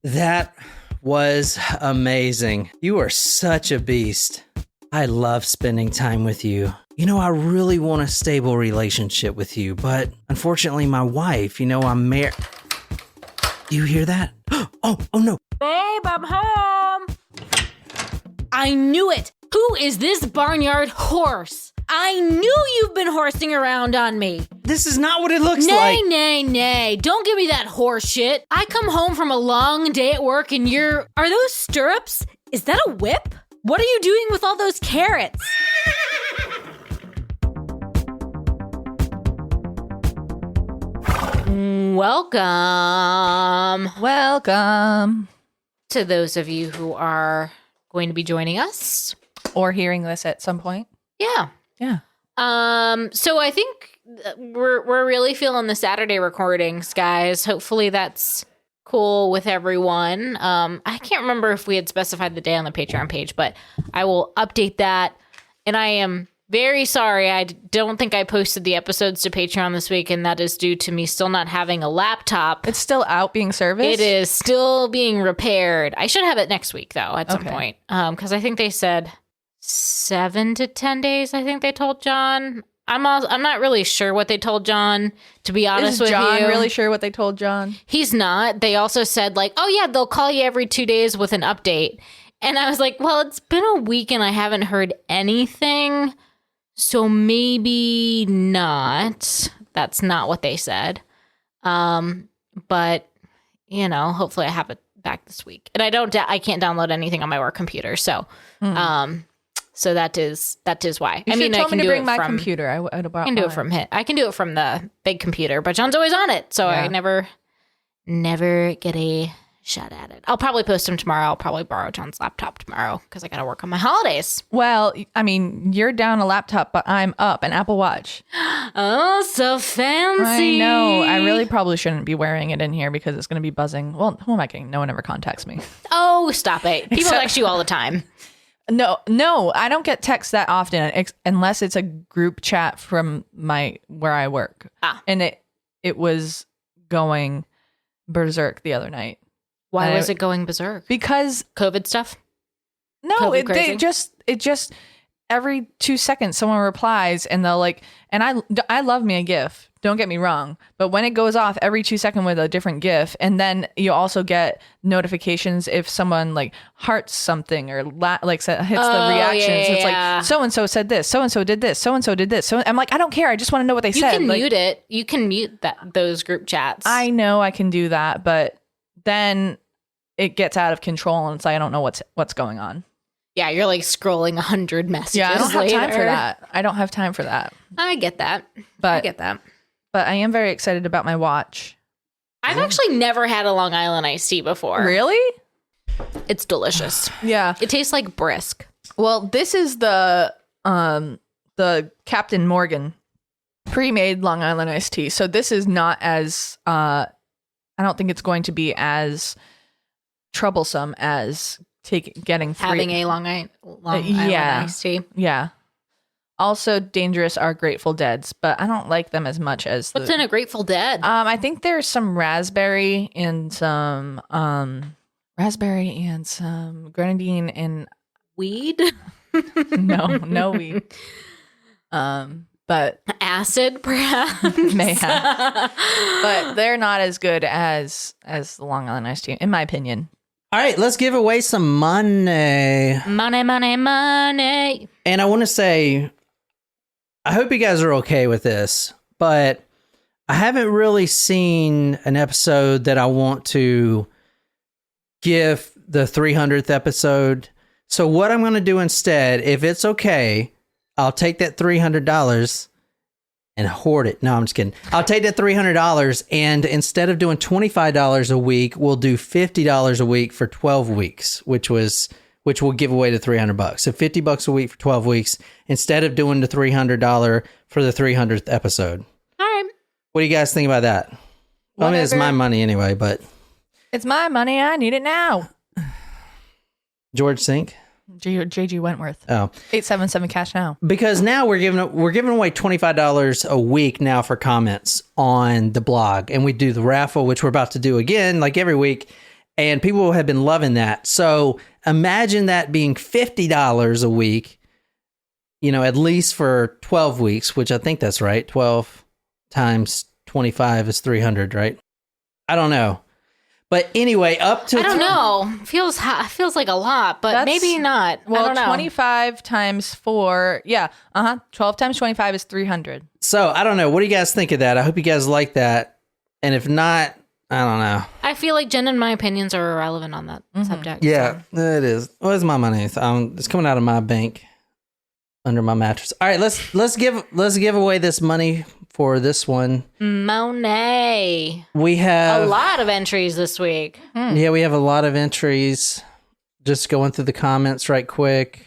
That was amazing. You are such a beast. I love spending time with you. You know, I really want a stable relationship with you, but unfortunately, my wife, I'm married. Do you hear that? Oh no. Babe, I'm home. I knew it. Who is this barnyard horse? I knew you've been horsing around on me. This is not what it looks like. Nay. Don't give me that horse shit. I come home from a long day at work and are those stirrups? Is that a whip? What are you doing with all those carrots? Welcome to those of you who are going to be joining us. Or hearing this at some point. Yeah. So I think we're really feeling the Saturday recordings, guys. Hopefully that's cool with everyone. I can't remember if we had specified the day on the Patreon page, but I will update that. And I am very sorry. I don't think I posted the episodes to Patreon this week, and that is due to me still not having a laptop. It's still out being serviced? It is still being repaired. I should have it next week, though, at some point. Because I think they said 7 to 10 days, I think they told John. I'm not really sure what they told John, to be honest with you. Is John really sure what they told John? He's not. They also said, oh yeah, they'll call you every 2 days with an update. And I was like, well, it's been a week and I haven't heard anything, so maybe not. That's not what they said. But, hopefully I have it back this week. And I can't download anything on my work computer, so... So that is why. You I told can me to bring my from, computer. I can do it from him. I can do it from the big computer, but John's always on it, so I never get a shot at it. I'll probably post him tomorrow. I'll probably borrow John's laptop tomorrow because I got to work on my holidays. Well, you're down a laptop, but I'm up an Apple Watch. Oh, so fancy! I know. I really probably shouldn't be wearing it in here because it's going to be buzzing. Well, who am I kidding? No one ever contacts me. Oh, stop it! People text you all the time. No, I don't get texts that often unless it's a group chat from where I work. And it was going berserk the other night. Why was it going berserk? Because COVID stuff? No, it just every 2 seconds someone replies and they'll and I love me a GIF. Don't get me wrong, but when it goes off every 2 seconds with a different GIF, and then you also get notifications if someone hearts something or hits the reactions. It's so and so said this, so and so did this, so and so did this. So I'm like, I don't care. I just want to know what they said. You can mute it. You can mute those group chats. I know I can do that, but then it gets out of control, and it's I don't know what's going on. Yeah, you're scrolling 100 messages. Yeah, I don't have time for that. I get that. But I am very excited about my watch. I've actually never had a Long Island iced tea before. Really? It's delicious. Yeah. It tastes like brisk. Well, this is the Captain Morgan pre-made Long Island iced tea. So this is not as I don't think it's going to be as troublesome as getting free. Having a Long Island iced tea. Yeah. Also dangerous are Grateful Deads, but I don't like them as much as What's in a Grateful Dead? I think there's some raspberry and some grenadine and weed. no weed. But acid perhaps. May have. But they're not as good as the Long Island iced tea, in my opinion. All right, let's give away some money. Money. And I want to say, I hope you guys are okay with this, but I haven't really seen an episode that I want to give the 300th episode. So what I'm going to do instead, if it's okay, I'll take that $300 and hoard it. No, I'm just kidding. I'll take that $300 and instead of doing $25 a week, we'll do $50 a week for 12 weeks, which will give away the $300. So $50 a week for 12 weeks instead of doing the $300 for the 300th episode. All right. What do you guys think about that? Whatever. I mean, it's my money anyway, but it's my money. I need it now. George Sink. JG Wentworth. Oh. 877 cash now. Because now we're giving away $25 a week now for comments on the blog, and we do the raffle, which we're about to do again, like every week. And people have been loving that. So imagine that being $50 a week, at least for 12 weeks, which I think that's right. 12 times 25 is 300, right? I don't know. But anyway, up to... I don't know. Feels like a lot, but maybe not. Well, I don't know. 25 times 4. Yeah. 12 times 25 is 300. So I don't know. What do you guys think of that? I hope you guys like that. And if not, I don't know. I feel like Jen and my opinions are irrelevant on that subject. Yeah, it is. Where's my money? It's coming out of my bank under my mattress. All right, let's give away this money for this one. Monet. We have a lot of entries this week. Yeah, we have a lot of entries. Just going through the comments right quick.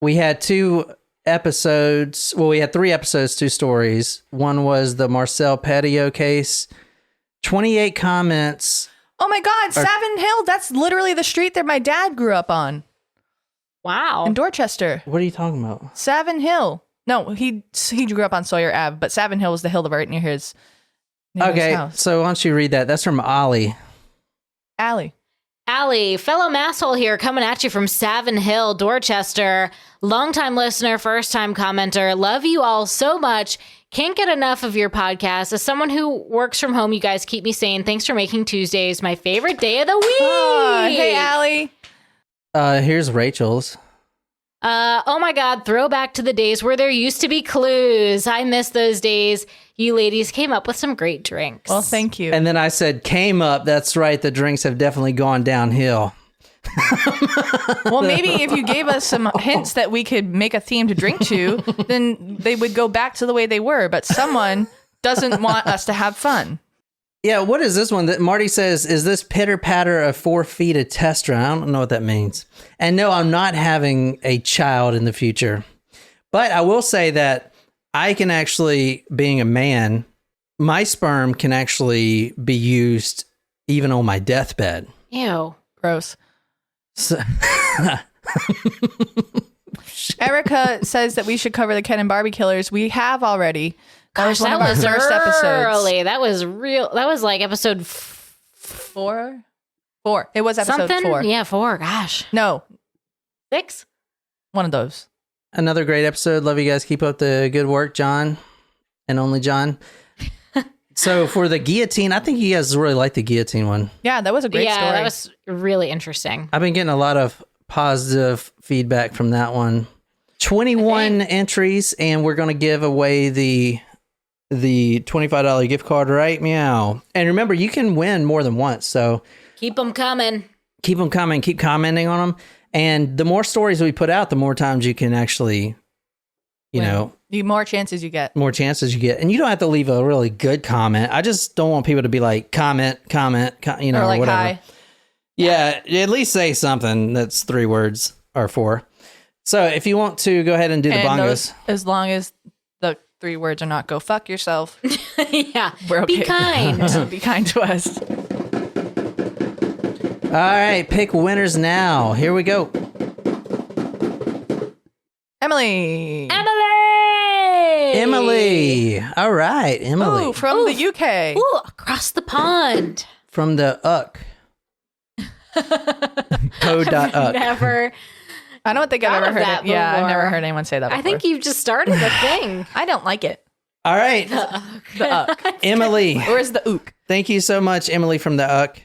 We had 2 episodes. Well, we had 3 episodes, 2 stories. One was the Marcel Patio case. 28 comments. Oh my God, Savin Hill. That's literally the street that my dad grew up on. Wow. In Dorchester. What are you talking about? Savin Hill. No, he grew up on Sawyer Ave, but Savin Hill was the hill right near his house. So why don't you read that? That's from Ollie. Allie, fellow masshole here, coming at you from Savin Hill, Dorchester. Longtime listener, first time commenter. Love you all so much. Can't get enough of your podcast. As someone who works from home, you guys keep me sane. Thanks for making Tuesdays my favorite day of the week. Oh, hey, Allie. Here's Rachel's. Oh my God, throwback to the days where there used to be clues. I miss those days. You ladies came up with some great drinks. Well, thank you. And then I said, came up. That's right. The drinks have definitely gone downhill. Well, maybe if you gave us some hints that we could make a theme to drink to, then they would go back to the way they were. But someone doesn't want us to have fun. Yeah, what is this one that Marty says, is this pitter patter of 4 feet a test run? I don't know what that means. And no, I'm not having a child in the future. But I will say that I can actually, being a man, my sperm can actually be used even on my deathbed. Ew. Gross. So Erica says that we should cover the Ken and Barbie killers. We have already. Gosh, that was early. That was real. That was like episode 4. 4. It was episode 4. Yeah, 4. Gosh. No. 6? One of those. Another great episode. Love you guys. Keep up the good work, John. And only John. So for the guillotine, I think you guys really like the guillotine one. Yeah, that was a great story. Yeah, that was really interesting. I've been getting a lot of positive feedback from that one. 21 entries, and we're going to give away the $25 gift card, right? Meow. And remember, you can win more than once, so keep them coming. Keep them coming. Keep commenting on them. And the more stories we put out, the more times you can actually, the more chances you get. More chances you get. And you don't have to leave a really good comment. I just don't want people to be like, comment, or like, or whatever. Hi. Yeah, at least say something that's 3 words or 4. So if you want to go ahead and do the bongos. As long as the 3 words are not go fuck yourself. Yeah. We're okay. Be kind. Be kind to us. All right, pick winners now. Here we go. Emily. All right, Emily. Ooh, from the UK. Ooh, across the pond. From the UC. Code.uck. Never. I don't think I've ever heard it. Yeah, I've never heard anyone say that before. I think you've just started the thing. I don't like it. All right. The UC. Emily. Or is the ook? Thank you so much, Emily from the UC.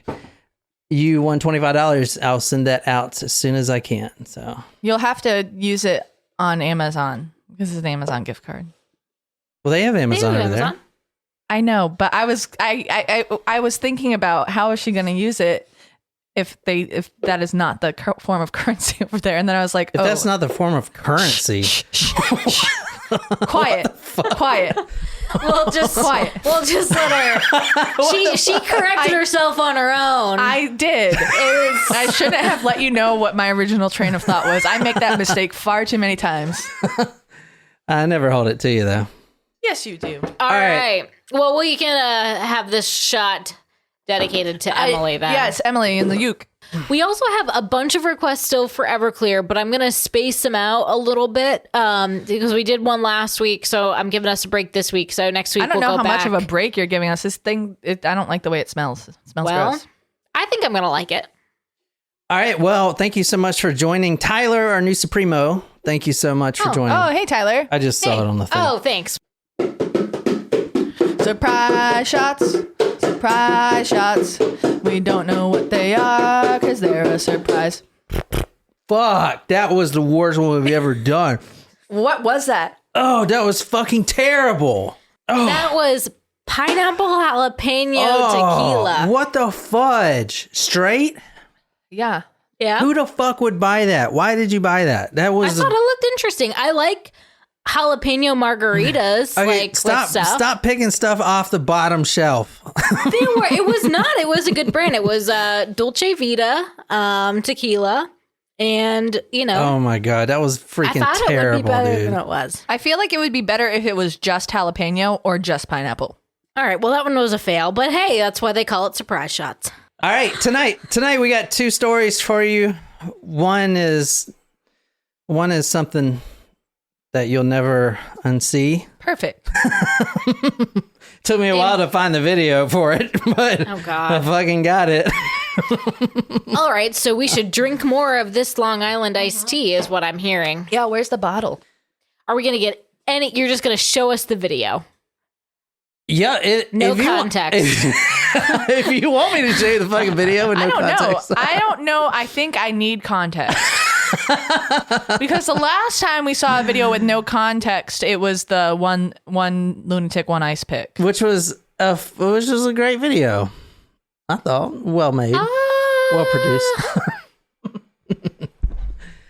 You won $25. I'll send that out as soon as I can. So you'll have to use it on Amazon because it's an Amazon gift card. Well, they have Amazon over there. I know, but I was thinking about how is she going to use it if that is not the form of currency over there, and then I was like, if that's not the form of currency, quiet. We'll just let her. She corrected herself on her own. I did. I shouldn't have let you know what my original train of thought was. I make that mistake far too many times. I never hold it to you though. Yes, you do. All right. Well, we can have this shot dedicated to Emily then. Yes, Emily in the uke. We also have a bunch of requests still for Everclear, but I'm going to space them out a little bit because we did one last week, so I'm giving us a break this week. So next week I don't we'll know go how back. much of a break you're giving us. This thing, I don't like the way it smells. It smells gross. I think I'm going to like it. All right. Well, thank you so much for joining. Tyler, our new Supremo. Thank you so much for joining. Oh, hey, Tyler. I just saw it on the thing. Oh, thanks. Surprise shots. Surprise shots. We don't know what they are because they're a surprise. Fuck. That was the worst one we've ever done. What was that? Oh, that was fucking terrible. Oh. That was pineapple jalapeno tequila. What the fudge? Straight? Yeah. Yeah. Who the fuck would buy that? Why did you buy that? That was I thought it looked interesting. I like jalapeno margaritas. Okay, like with stuff. Stop picking stuff off the bottom shelf. It was not. It was a good brand. It was Dolce Vita tequila. And, Oh my God, that was freaking I thought terrible, it would be better dude. than it was. I feel like it would be better if it was just jalapeno or just pineapple. All right. Well, that one was a fail. But hey, that's why they call it surprise shots. All right, tonight we got two stories for you. One is something that you'll never unsee. Perfect. Took me a while to find the video for it, but Oh, God. I fucking got it. All right. So we should drink more of this Long Island iced tea is what I'm hearing. Yeah, where's the bottle? Are we going to get any? You're just going to show us the video. Yeah, No context. If you want me to show you the fucking video with no context. I don't know. I think I need context. Because the last time we saw a video with no context, it was the one lunatic, one ice pick. Which was a great video. I thought well made, well produced.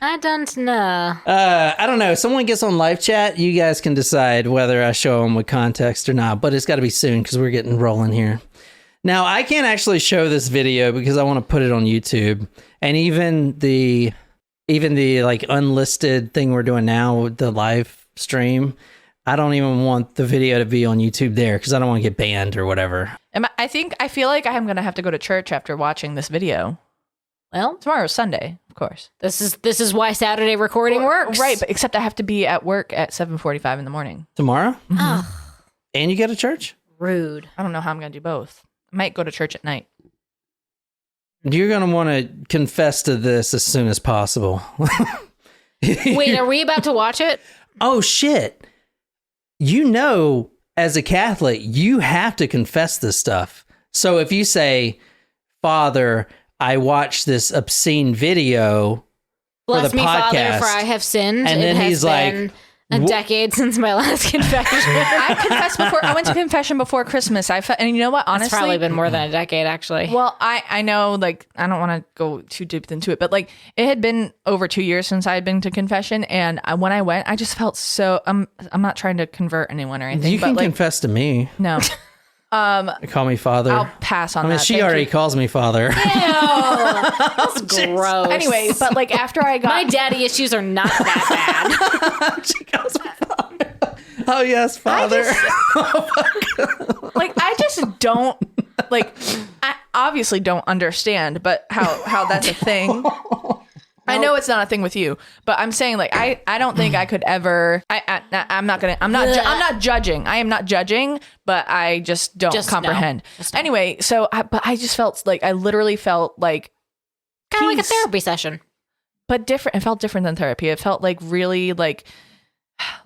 I don't know. I don't know. Someone gets on live chat. You guys can decide whether I show them with context or not. But it's got to be soon because we're getting rolling here. Now I can't actually show this video because I want to put it on YouTube, and even the like unlisted thing we're doing now with the live stream. I don't even want the video to be on YouTube there because I don't want to get banned or whatever. I feel like I'm going to have to go to church after watching this video. Well, Tomorrow's Sunday, of course. this is why Saturday recording works. Right, but except I have to be at work at 7:45 in the morning. Tomorrow? Oh, And you go to church? rude. I don't know how I'm going to do both. I might go to church at night. You're going to want to confess to this as soon as possible. Wait, are we about to watch it? Oh, shit. As a Catholic, you have to confess this stuff. So if you say, Father, I watched this obscene video Bless for the me, podcast, Father, for I have sinned. and then he's like, a decade since my last confession. I confessed before. I went to confession before Christmas. And you know what? Honestly, It's probably been more than a decade, actually. Well, I know, like, I don't want to go too deep into it, but like, it had been over 2 years since I had been to confession, and when I went, I just felt so. I'm not trying to convert anyone or anything. you can but like, confess to me. no. Call me Father. I'll pass on that. she Thank already you. calls me Father. That's gross. Anyway, but like after I got my daddy issues are not that bad. She calls me Father. Oh, yes, Father. I just don't like. I obviously don't understand, but how that's a thing. I know it's not a thing with you, but I'm saying like I don't think I could ever. I'm not judging. I am not judging, but I just don't comprehend. No. Anyway, but I just felt like I literally felt like Kind of like a peace, therapy session. but different. It felt different than therapy. It felt like really like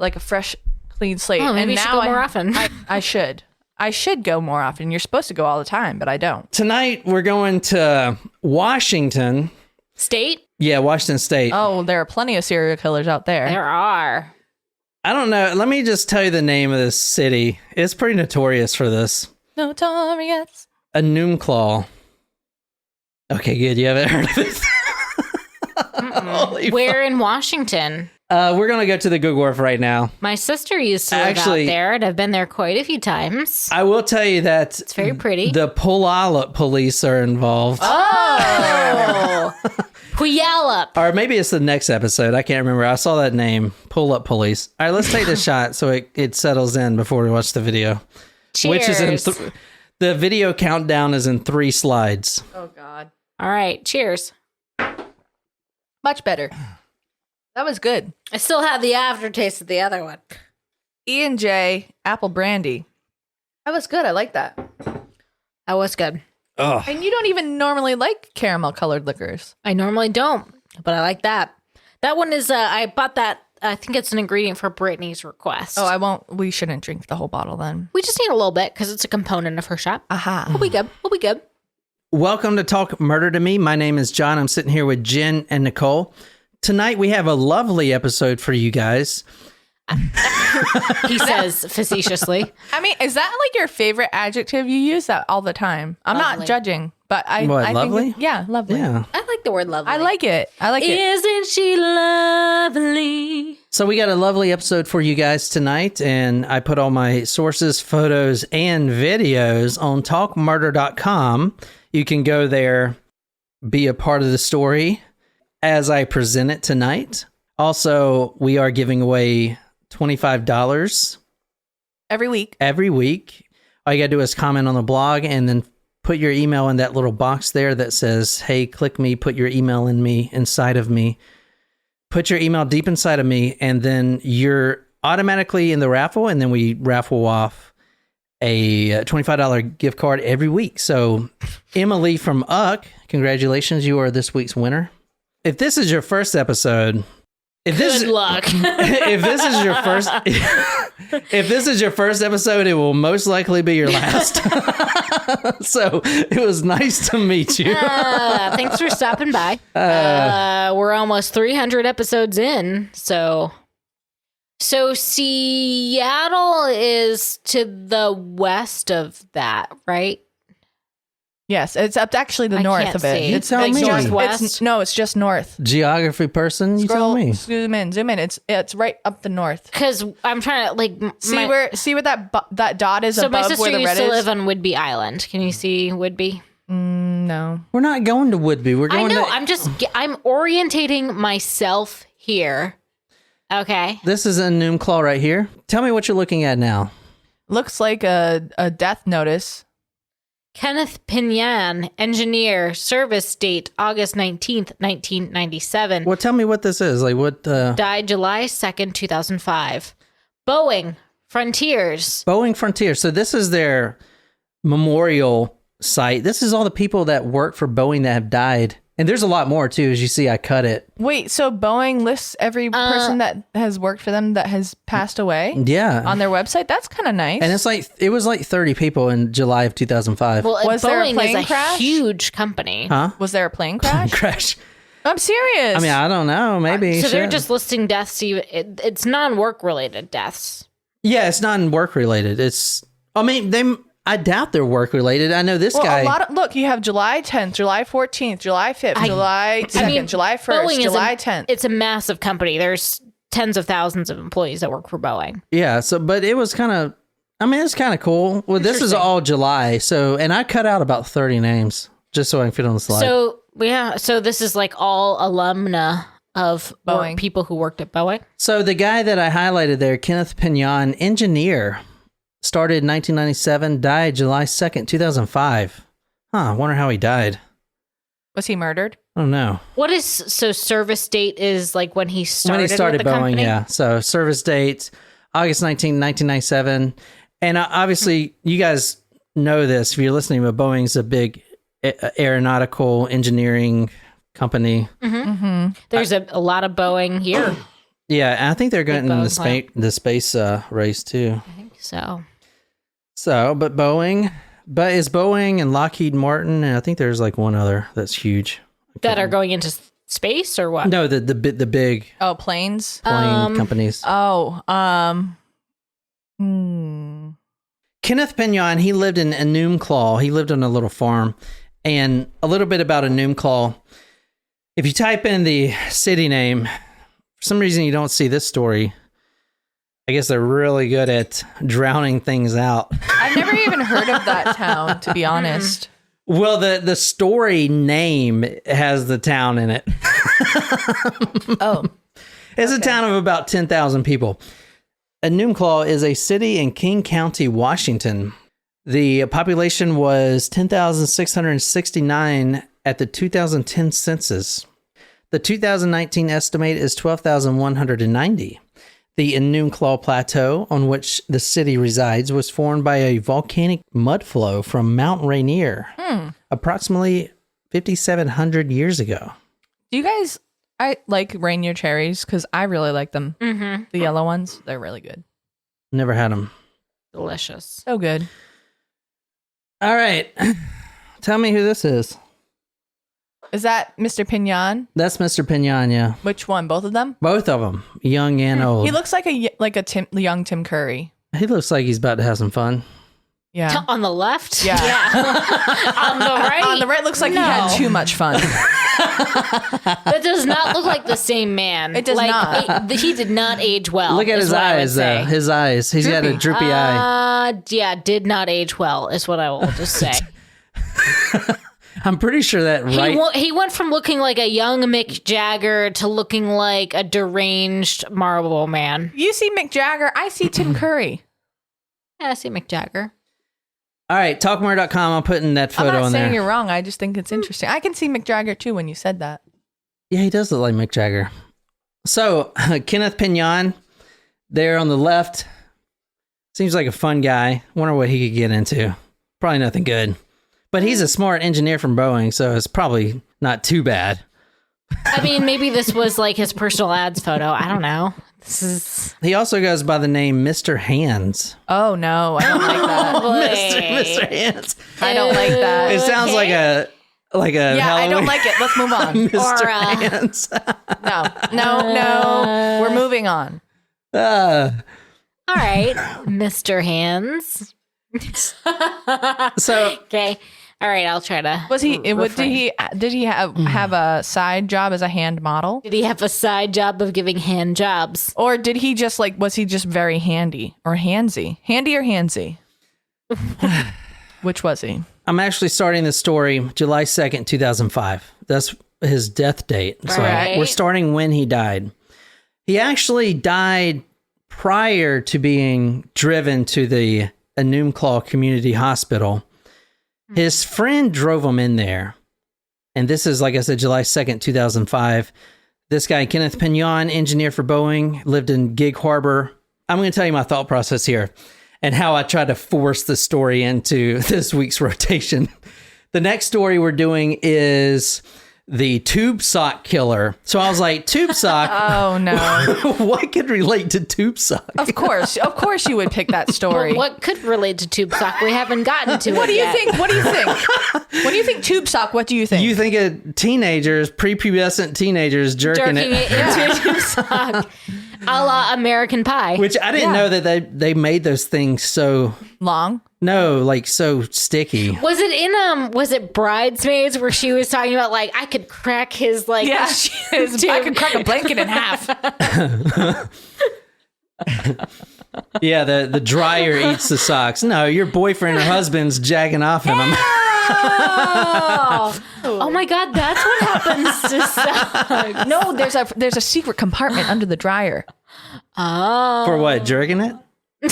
a fresh, clean slate. Oh, maybe and you should now go more often. I should. I should go more often. You're supposed to go all the time, but I don't. Tonight, we're going to Washington. State? Yeah, Washington State. Oh, there are plenty of serial killers out there. There are. I don't know. Let me just tell you the name of this city. It's pretty notorious for this. Notorious. Enumclaw. Okay, good. You haven't heard of it? Holy Where in Washington? We're going to go to the Good Wharf right now. My sister used to live out there, and I've been there quite a few times. I will tell you that It's very pretty. the Puyallup police are involved. Oh! Puyallup. Or maybe it's the next episode. I can't remember. I saw that name. Pull-up police. All right, let's take the shot so it settles in before we watch the video. Cheers. Which is in the video countdown is in 3 slides. Oh, God. All right, cheers. Much better. That was good. I still have the aftertaste of the other one. E&J apple brandy. That was good. I like that. That was good. Ugh. And you don't even normally like caramel colored liquors. I normally don't, but I like that. That one is, I bought that. I think it's an ingredient for Brittany's request. We shouldn't drink the whole bottle then. We just need a little bit because it's a component of her shop. Aha. We'll be good. We'll be good. Welcome to Talk Murder to Me. My name is John. I'm sitting here with Jen and Nicole. Tonight we have a lovely episode for you guys. He says facetiously. I mean, is that like your favorite adjective? You use that all the time. I'm Lovely. not judging, but I lovely? think lovely. Yeah. I like the word lovely. I like it. Isn't she lovely? So we got a lovely episode for you guys tonight, and I put all my sources, photos, and videos on talkmurder.com. You can go there, be a part of the story as I present it tonight. Also, we are giving away $25 every week. All you got to do is comment on the blog and then put your email in that little box there that says, hey, click me, put your email inside of me. Put your email deep inside of me, and then you're automatically in the raffle, and then we raffle off a $25 gift card every week. So Emily from UCK, congratulations, you are this week's winner. If this is your first episode... Good luck. If this is your first episode, it will most likely be your last. So it was nice to meet you. Thanks for stopping by. We're almost 300 episodes in, so Seattle is to the west of that, right? Yes, it's up to actually the north of it. It's like northwest. It's just north. Geography person, you tell me. Zoom in. It's right up the north. Because I'm trying to see where that dot is above where the red is. So my sister used to live on Whidbey Island. Can you see Whidbey? No, we're not going to Whidbey. We're going. I'm orientating myself here. Okay. This is a Enumclaw right here. Tell me what you're looking at now. Looks like a death notice. Kenneth Pinyan, engineer, service date August 19th, 1997. Well, tell me what this is. Like what? Died July 2nd, 2005. Boeing Frontiers. Boeing Frontiers. So this is their memorial site. This is all the people that work for Boeing that have died. And there's a lot more too. As you see, I cut it. Wait, so Boeing lists every person that has worked for them that has passed away? Yeah. On their website? That's kind of nice. And it was like 30 people in July of 2005. Well, was Boeing there a plane is a crash? Huge company. Huh? Was there a plane crash? Crash. I'm serious. I mean, I don't know. Maybe. So they're just listing deaths. It's non-work related deaths. Yeah, it's not work related. I doubt they're work related. I know this guy. Look, you have July 10th, July 14th, July 5th, July 2nd, July 1st, Boeing July 10th. It's a massive company. There's tens of thousands of employees that work for Boeing. Yeah. So, but it was kind of, it's kind of cool. Well, this is all July. So, and I cut out about 30 names just so I can fit on the slide. So, yeah. So this is like all alumna of Boeing, people who worked at Boeing. So the guy that I highlighted there, Kenneth Pinyan, engineer, started in 1997, died July 2nd, 2005. I wonder how he died. Was he murdered? I don't know. Service date is like when he started with the Boeing, company? Yeah. So service date, August 19, 1997. And obviously, you guys know this if you're listening, but Boeing's a big aeronautical engineering company. Mm-hmm. Mm-hmm. There's a lot of Boeing here. Yeah, I think they're getting in the space race too. I think so. But is Boeing and Lockheed Martin, and I think there's like one other that's huge. That are going into space or what? No, the big planes, plane companies. Kenneth Pinyan, he lived in Enumclaw. He lived on a little farm, and a little bit about Enumclaw. If you type in the city name, for some reason you don't see this story. I guess they're really good at drowning things out. I've never even heard of that town, to be honest. Well, the story name has the town in it. Oh. It's a town of about 10,000 people. Enumclaw is a city in King County, Washington. The population was 10,669 at the 2010 census. The 2019 estimate is 12,190. The Enumclaw Plateau, on which the city resides, was formed by a volcanic mud flow from Mount Rainier approximately 5,700 years ago. Do you guys, I like Rainier cherries because I really like them. Mm-hmm. The yellow ones, they're really good. Never had them. Delicious. So good. All right. Tell me who this is. Is that Mr. Pinyan? That's Mr. Pinyan, yeah. Which one? Both of them? Both of them, young and old. He looks like a young Tim Curry. He looks like he's about to have some fun. Yeah. On the left? Yeah. On the right? On the right looks like he had too much fun. That does not look like the same man. It does not. He did not age well. Look at his eyes, though. His eyes. He's got a droopy eye. Yeah, did not age well, is what I will just say. I'm pretty sure that he went from looking like a young Mick Jagger to looking like a deranged Marlboro Man. You see Mick Jagger, I see Tim Curry. Yeah, I see Mick Jagger. All right, talkmore.com. I'm putting that photo on there. I'm not saying you're wrong. I just think it's interesting. I can see Mick Jagger too when you said that. Yeah, he does look like Mick Jagger. So, Kenneth Pinyan, there on the left, seems like a fun guy. Wonder what he could get into. Probably nothing good. But he's a smart engineer from Boeing, so it's probably not too bad. I mean, maybe this was like his personal ads photo. I don't know. He also goes by the name Mr. Hands. Oh, no. I don't like that. Mr. Hands. I don't like that. It sounds like a yeah, Halloween. I don't like it. Let's move on. Mr. Hands. No. We're moving on. Uh, All right, Mr. Hands. So okay. All right, I'll try to. Was he? Did he have a side job as a hand model? Did he have a side job of giving hand jobs, or did he just was he just very handy or handsy? Handy or handsy? Which was he? I'm actually starting the story July 2nd, 2005. That's his death date. So we're starting when he died. He actually died prior to being driven to the Enumclaw Community Hospital. His friend drove him in there. And this is, like I said, July 2nd, 2005. This guy, Kenneth Pinyan, engineer for Boeing, lived in Gig Harbor. I'm going to tell you my thought process here and how I try to force the story into this week's rotation. The next story we're doing is the tube sock killer. So I was like, tube sock? Oh, no. What could relate to tube sock? Of course you would pick that story. Well, what could relate to tube sock? We haven't gotten to What do you yet. think? What do you think? When you think tube sock, what do you think? You think of teenagers, prepubescent teenagers jerking it into a tube sock. A la American Pie. Which I didn't know that they made those things so long. No, like so sticky. Was it was it Bridesmaids where she was talking about I could crack his I could crack a blanket in half. Yeah, the dryer eats the socks. No, your boyfriend or husband's jacking off in them. Oh my God, that's what happens to socks. No, there's a secret compartment under the dryer. Oh. For what, jerking it?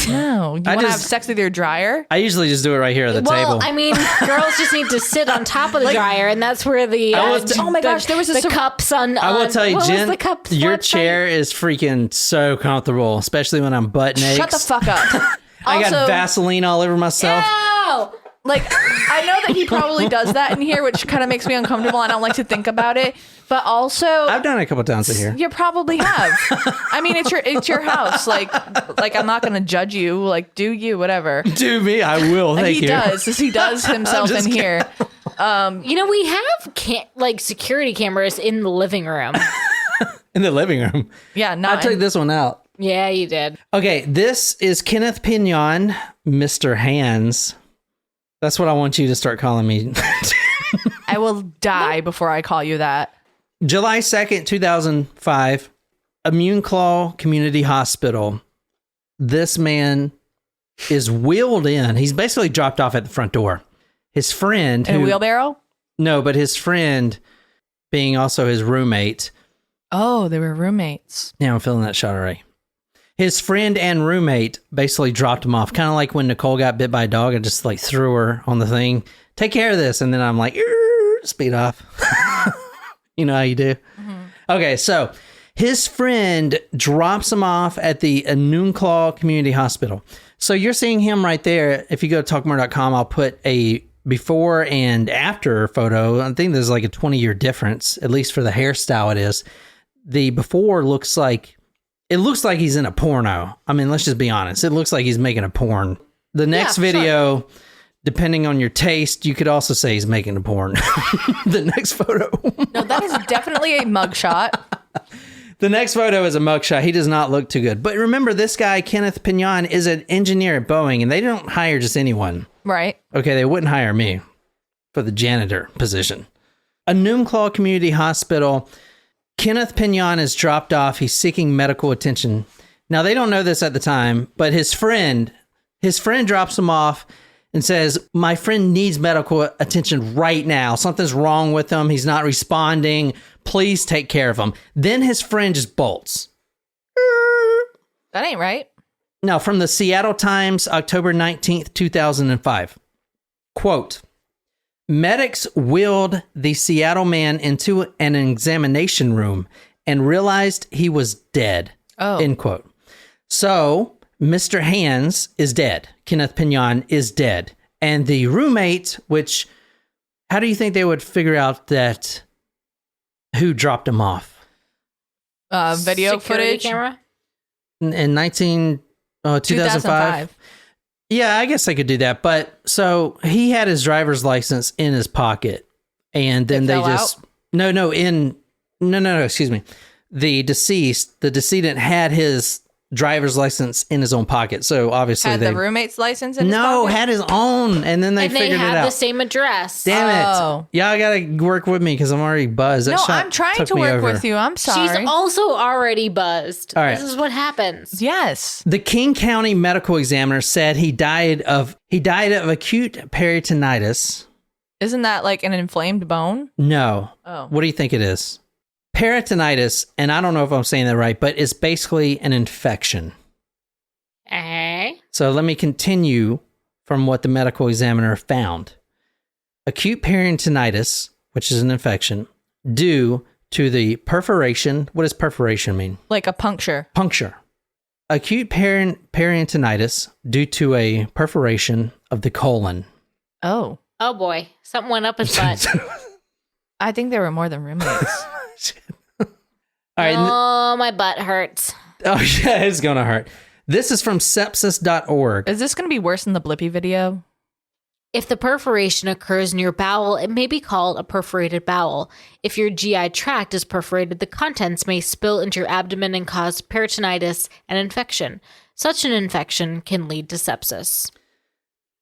No, you want to have sex with your dryer? I usually just do it right here at the table. Well, I mean, girls just need to sit on top of the dryer, and that's where the oh my gosh, there was the cups on. I will tell you, Jen, your website? chair is freaking so comfortable, especially when I'm butt naked. Shut the fuck up. I got Vaseline all over myself. Ew! I know that he probably does that in here, which kind of makes me uncomfortable. I don't like to think about it. But also, I've done it a couple times in here. You probably have. I mean, it's your house. I'm not going to judge you. Do you, whatever. Do me, I will. Thank you. He does himself in here. We have security cameras in the living room. In the living room. Yeah, I took this one out. Yeah, you did. Okay, this is Kenneth Pinyan, Mr. Hands. That's what I want you to start calling me. I will die before I call you that. July 2nd, 2005, Enumclaw Community Hospital. This man is wheeled in. He's basically dropped off at the front door. His friend... In a wheelbarrow? No, but his friend, being also his roommate... Oh, they were roommates. Yeah, I'm feeling that shot already. His friend and roommate basically dropped him off. Kind of like when Nicole got bit by a dog. I just threw her on the thing. Take care of this. And then I'm like, speed off. You know how you do? Mm-hmm. Okay, so His friend drops him off at the Enumclaw Community Hospital. So you're seeing him right there. If you go to talkmore.com, I'll put a before and after photo. I think there's like a 20-year difference, at least for the hairstyle it is. The before looks like he's in a porno. I mean, let's just be honest. It looks like he's making a porn. The next video, sure. Depending on your taste, you could also say he's making a porn. The next photo. No, that is definitely a mugshot. The next photo is a mugshot. He does not look too good. But remember, this guy, Kenneth Pinyan, is an engineer at Boeing, and they don't hire just anyone. Right. Okay, they wouldn't hire me for the janitor position. Enumclaw Community Hospital. Kenneth Pinyan is dropped off. He's seeking medical attention. Now, they don't know this at the time, but his friend drops him off and says, my friend needs medical attention right now. Something's wrong with him. He's not responding. Please take care of him. Then his friend just bolts. That ain't right. Now, from the Seattle Times, October 19th, 2005. Quote, medics wheeled the Seattle man into an examination room and realized he was dead. Oh. End quote. So, Mr. Hands is dead. Kenneth Pinyan is dead. And the roommate, which, how do you think they would figure out that who dropped him off? Video Security footage. Camera? In 2005? Yeah, I guess I could do that. But so he had his driver's license in his pocket. And then they just... out? No, excuse me. The decedent had his driver's license in his own pocket. So obviously had the roommate's license in his pocket? No, had his own. And then they figured it out. They had the same address. Damn it. Y'all got to work with me because I'm already buzzed. No, I'm trying to work with you. I'm sorry. She's also already buzzed. All right. This is what happens. Yes. The King County medical examiner said he died of acute peritonitis. Isn't that like an inflamed bone? No. Oh. What do you think it is? Peritonitis, and I don't know if I'm saying that right, but it's basically an infection. So let me continue from what the medical examiner found. Acute peritonitis, which is an infection, due to the perforation. What does perforation mean? Like a puncture. Puncture. Acute peritonitis due to a perforation of the colon. Oh. Oh boy. Something went up his butt. I think there were more than roommates. All right. Oh, my butt hurts. Oh, yeah, it's going to hurt. This is from sepsis.org. Is this going to be worse than the Blippi video? If the perforation occurs in your bowel, it may be called a perforated bowel. If your GI tract is perforated, the contents may spill into your abdomen and cause peritonitis and infection. Such an infection can lead to sepsis.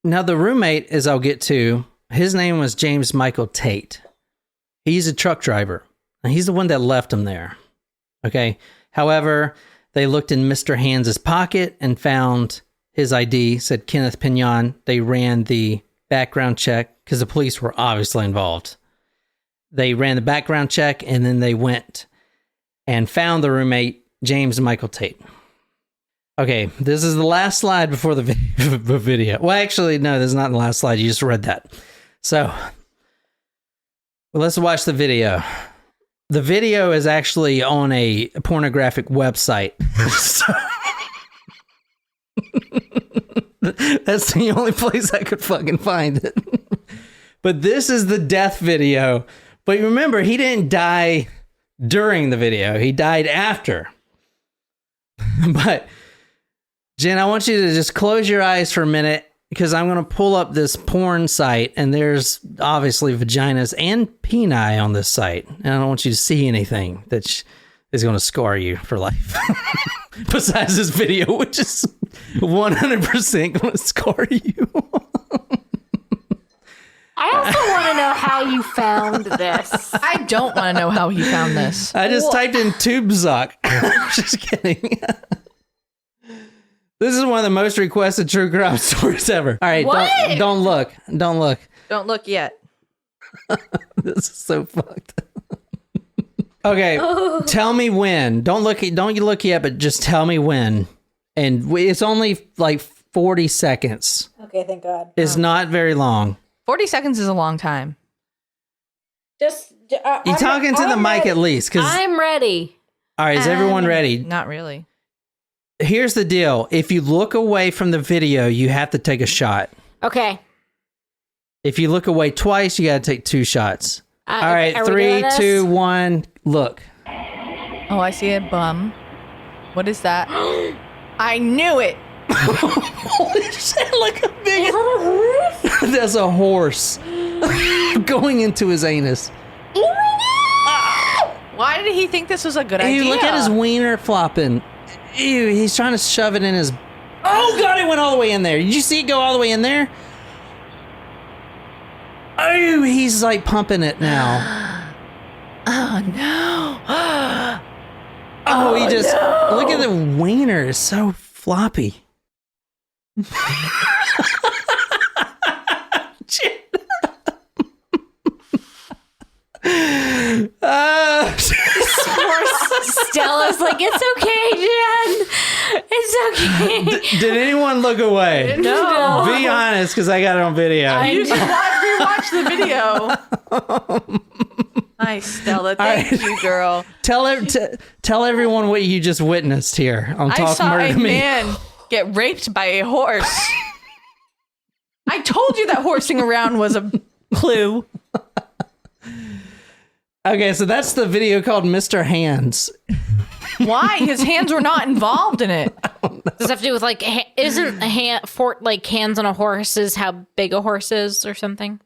Now, the roommate, as I'll get to, his name was James Michael Tate. He's a truck driver. And he's the one that left him there. Okay. However, they looked in Mr. Hands' pocket and found his ID, said Kenneth Pinyan. They ran the background check because the police were obviously involved. They ran the background check and then they went and found the roommate, James Michael Tate. Okay, this is the last slide before the video. Well, actually, no, this is not the last slide. You just read that. So, let's watch the video. The video is actually on a pornographic website. That's the only place I could fucking find it. But this is the death video. But remember, he didn't die during the video. He died after. But, Jen, I want you to just close your eyes for a minute because I'm going to pull up this porn site and there's obviously vaginas and peni on this site. And I don't want you to see anything that is going to scar you for life. Besides this video, which is 100% going to scar you. I also want to know how you found this. I don't want to know how he found this. I just typed in tube sock. Just kidding. This is one of the most requested true crime stories ever. All right, don't look. Don't look. Don't look yet. This is so fucked. Okay, tell me when. Don't you look yet, but just tell me when. And it's only like 40 seconds. Okay, thank God. It's not very long. 40 seconds is a long time. Just you talking to the mic at least, because I'm ready. All right, is everyone ready? Not really. Here's the deal. If you look away from the video, you have to take a shot. Okay. If you look away twice, you got to take 2 shots. All right, are 3, 2, 1, look. Oh, I see a bum. What is that? I knew it. Holy shit, like a big... That's a horse going into his anus. Why did he think this was a good idea? Look at his wiener flopping. Ew, he's trying to shove it in his... Oh, God, it went all the way in there. Did you see it go all the way in there? Oh, he's like pumping it now. Oh, no. Oh, he just... No. Look at the wiener. It's so floppy. Stella's like, it's okay, Jen. It's okay. Did anyone look away? No. Be honest, because I got it on video. You should rewatch the video. Nice, Stella. Thank you, girl. Tell everyone what you just witnessed here on Talk Murder to Me. I saw a man get raped by a horse. I told you that horsing around was a clue. Okay, so that's the video called Mr. Hands. Why? His hands were not involved in it. Does it have to do with like, isn't a hand, like hands on a horse is how big a horse is or something?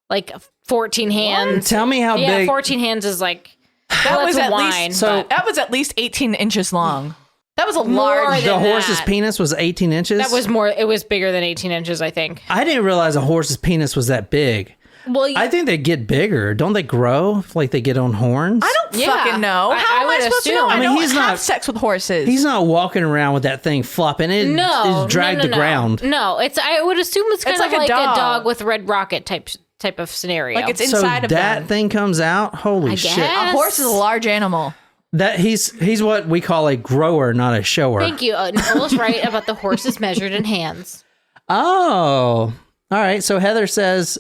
Like 14 hands. What? Tell me how big. Yeah, 14 hands is like, that was at least 18 inches long. That was a large. The horse's penis was 18 inches? That was more, it was bigger than 18 inches, I think. I didn't realize a horse's penis was that big. Well, I think they get bigger. Don't they grow like they get on horns? I don't fucking know. How am I supposed to know? I mean, he's not have sex with horses. He's not walking around with that thing flopping. It's dragged the ground. No, I would assume it's kind of like a dog with Red Rocket type of scenario. Like it's inside of that thing comes out. Holy shit! A horse is a large animal. That he's what we call a grower, not a shower. Thank you. Nicole's right about the horses measured in hands. Oh, all right. So Heather says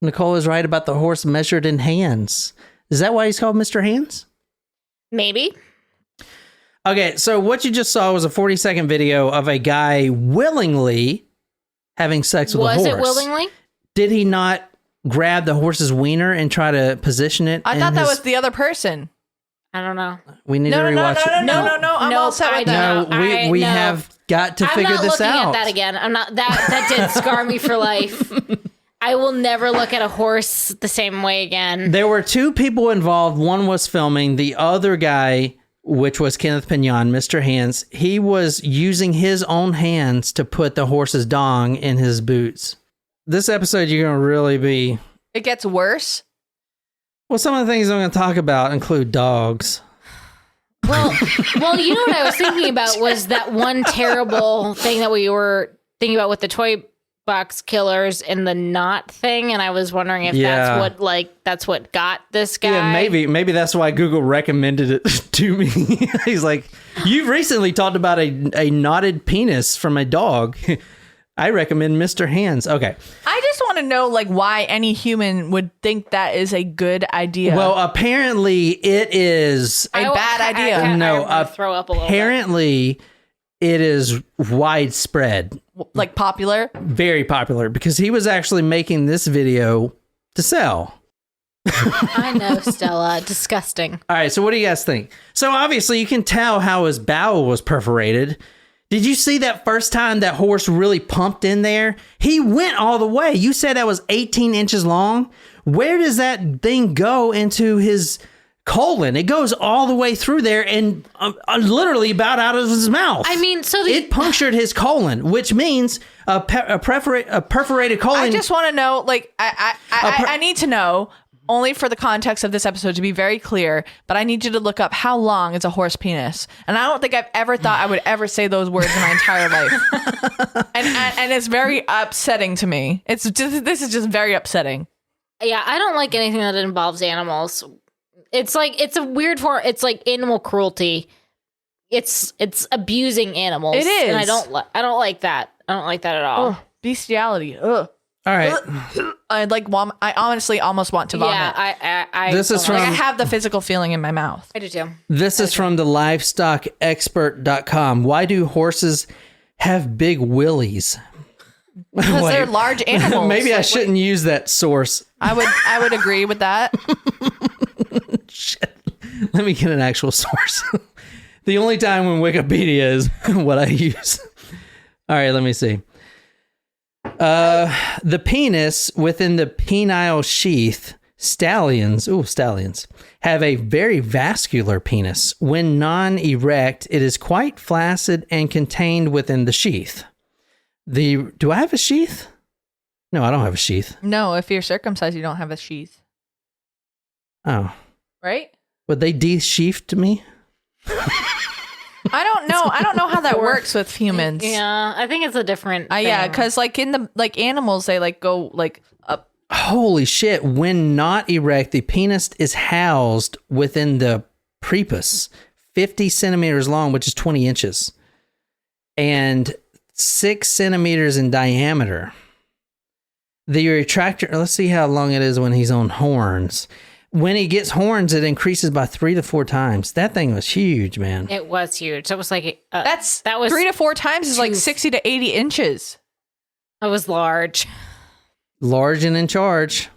Nicole is right about the horse measured in hands. Is that why he's called Mr. Hands? Maybe. Okay, so what you just saw was a 40-second video of a guy willingly having sex with a horse. Was it willingly? Did he not grab the horse's wiener and try to position it? I thought that was the other person. I don't know. We need to rewatch it. No. I'm all set with that. No, we have got to figure this out. I'm not looking at that again. I'm not. That did scar me for life. I will never look at a horse the same way again. There were 2 people involved. One was filming. The other guy, which was Kenneth Pinyan, Mr. Hands, he was using his own hands to put the horse's dong in his boots. This episode, you're going to really be... It gets worse? Well, some of the things I'm going to talk about include dogs. Well, you know what I was thinking about was that one terrible thing that we were thinking about with the toy box killers and the knot thing, and I was wondering if that's what got this guy. Yeah, maybe that's why Google recommended it to me. He's like, you've recently talked about a knotted penis from a dog. I recommend Mr. Hands. Okay. I just want to know why any human would think that is a good idea. Well, apparently it is a bad idea. No, throw up a little apparently bit. It is widespread. Like popular? Very popular, because he was actually making this video to sell. I know, Stella. Disgusting. All right, so what do you guys think? So obviously you can tell how his bowel was perforated. Did you see that first time that horse really pumped in there? He went all the way. You said that was 18 inches long. Where does that thing go into his colon? It goes all the way through there and literally about out of his mouth. I mean, it punctured his colon, which means a perforated colon. I just want to know, I need to know, only for the context of this episode to be very clear, but I need you to look up how long is a horse penis. And I don't think I've ever thought I would ever say those words in my entire life. And it's very upsetting to me. This is just very upsetting. Yeah, I don't like anything that involves animals. It's a weird form. It's like animal cruelty. It's abusing animals. It is. And I don't like that. I don't like that at all. Bestiality. Ugh. All right. I honestly almost want to vomit. Yeah, I This is from- I have the physical feeling in my mouth. I do too. This is from the livestockexpert.com. Why do horses have big willies? Because they're large animals. Maybe I shouldn't use that source. I would agree with that. Shit. Let me get an actual source. The only time when Wikipedia is what I use. All right, let me see. The penis within the penile sheath, stallions, have a very vascular penis. When non-erect, it is quite flaccid and contained within the sheath. Do I have a sheath? No, I don't have a sheath. No, if you're circumcised, you don't have a sheath. Oh. Right? Would they de-sheathed me? I don't know. I don't know how that works with humans. Yeah, I think it's a different thing. Yeah, because like in the animals, they like go like up. Holy shit. When not erect, the penis is housed within the prepuce, 50 centimeters long, which is 20 inches, and 6 centimeters in diameter. The retractor, let's see how long it is when he's on horns. When he gets horns, it increases by 3 to 4 times. That thing was huge, man. It was huge. It was like that was 3 to 4 times is like 60 to 80 inches. That was large. Large and in charge.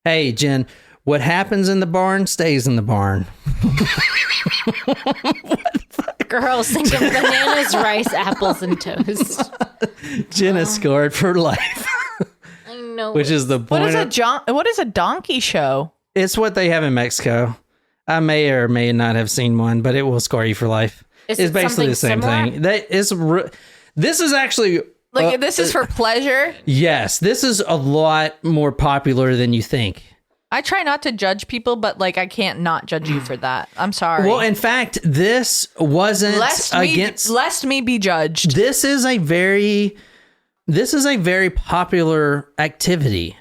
Hey, Jen, what happens in the barn stays in the barn. Girls think of bananas, rice, apples, and toast. Jen is scarred for life. I know. Which is the point. What is a donkey show? It's what they have in Mexico. I may or may not have seen one, but it will scar you for life. It's basically the same thing. This is actually this is for pleasure. Yes, this is a lot more popular than you think. I try not to judge people, but like I can't not judge you for that. I'm sorry. Well, in fact, this wasn't lest me be judged. This is a very popular activity,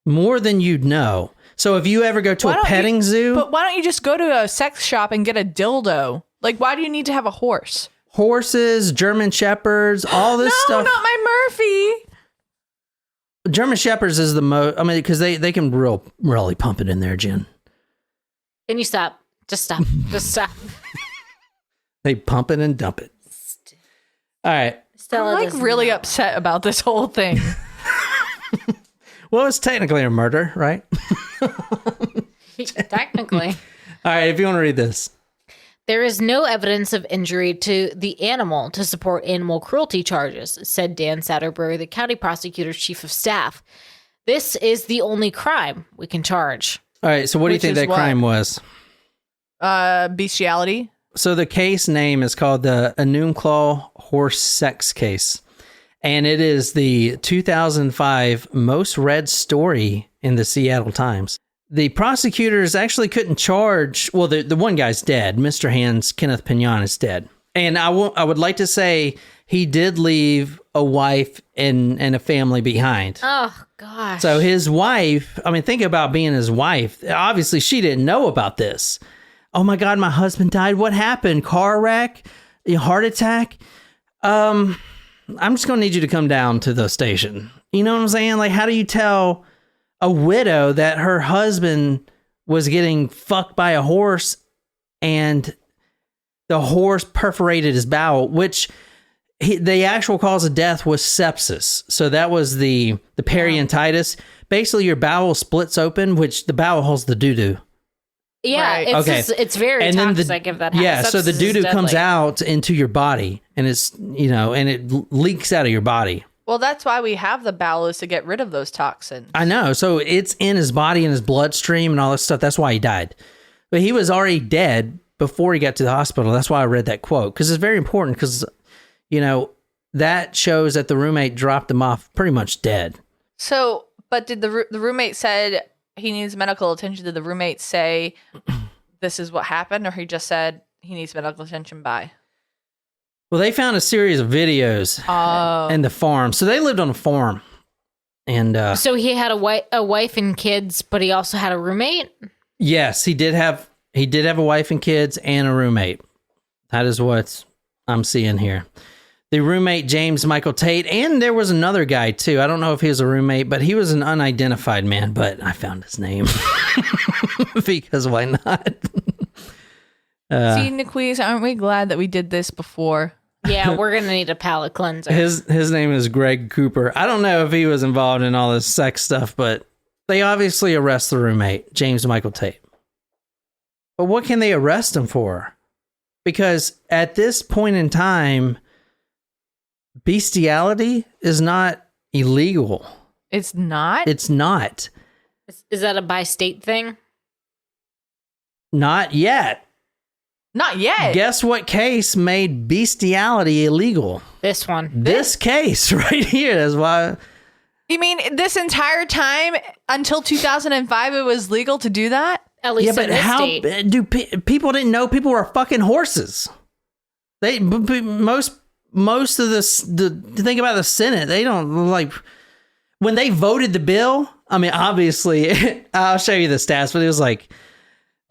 more than you'd know. So if you ever go to a petting zoo... But why don't you just go to a sex shop and get a dildo? Like, why do you need to have a horse? Horses, German Shepherds, all this stuff. No, not my Murphy. German Shepherds is the most... I mean, because they can really pump it in there, Jen. Can you stop? Just stop. Just stop. They pump it and dump it. All right. Stella I'm like really upset about this whole thing. Well, it's technically a murder, right? Technically. All right, if you want to read this. There is no evidence of injury to the animal to support animal cruelty charges, said Dan Satterbury, the county prosecutor's chief of staff. This is the only crime we can charge. All right, so what do you think that crime was? Bestiality. So the case name is called the Enumclaw Horse Sex Case. And it is the 2005 most read story in the Seattle Times. The prosecutors actually couldn't charge... Well, the one guy's dead. Mr. Hand's Kenneth Pinyan is dead. And I would like to say he did leave a wife and a family behind. Oh, gosh. So his wife... I mean, think about being his wife. Obviously, she didn't know about this. Oh, my God, my husband died. What happened? Car wreck? Heart attack? I'm just going to need you to come down to the station. You know what I'm saying? Like, how do you tell a widow that her husband was getting fucked by a horse and the horse perforated his bowel, which the actual cause of death was sepsis. So that was the peritonitis. Basically, your bowel splits open, which the bowel holds the doo-doo. Yeah, right. It's very toxic if that happens. Yeah, so the doo-doo comes out into your body, and it's, and it leaks out of your body. Well, that's why we have the bowel, is to get rid of those toxins. I know. So it's in his body and his bloodstream and all this stuff. That's why he died. But he was already dead before he got to the hospital. That's why I read that quote, because it's very important, because, that shows that the roommate dropped him off pretty much dead. So, but did the roommate said he needs medical attention? Did the roommate say this is what happened, or he just said he needs medical attention? Bye. Well, they found a series of videos in the farm. So they lived on a farm, and so he had a wife and kids, but he also had a roommate. Yes, he did have a wife and kids and a roommate. That is what I'm seeing here. the roommate James Michael Tate, and there was another guy too. I don't know if he was a roommate, but he was an unidentified man, but I found his name because why not? See, Niquise, aren't we glad that we did this before? Yeah, we're going to need a palate cleanser. His name is Greg Cooper. I don't know if he was involved in all this sex stuff, but they obviously arrest the roommate, James Michael Tate. But what can they arrest him for? Because at this point in time, bestiality is not illegal. It's not? It's not. Is that a bi-state thing? Not yet. Not yet. Guess what case made bestiality illegal? This one. This case right here. That's why. You mean this entire time until 2005 it was legal to do that? At least in this state. People didn't know people were fucking horses? Most of the think about the Senate, they don't like when they voted the bill. I mean, obviously, I'll show you the stats, but it was like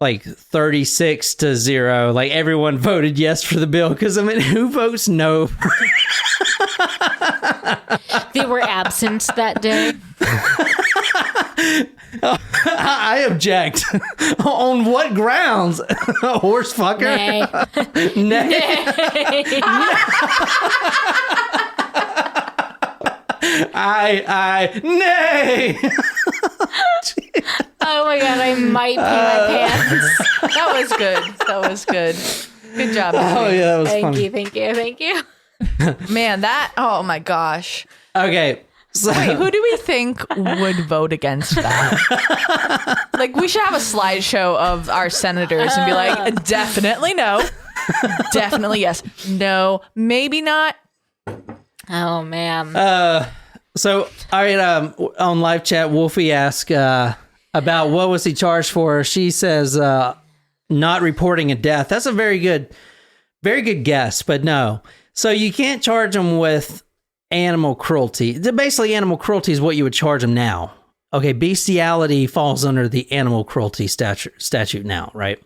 36-0. Like everyone voted yes for the bill because I mean, who votes no? They were absent that day. I object. On what grounds? A horse fucker? Nay. Nay. Oh my god, I might pee my pants. That was good. That was good. Good job. Oh yeah, that was funny. Thank you. Man, oh my gosh. Okay. So, wait, who do we think would vote against that? Like, we should have a slideshow of our senators and be like, definitely no. Definitely yes. No, maybe not. Oh, man. So, all right, on live chat, Wolfie asked about what was he charged for. She says not reporting a death. That's a very good guess, but no. So you can't charge him with animal cruelty. Basically, animal cruelty is what you would charge him now. Okay, bestiality falls under the animal cruelty statute now, right?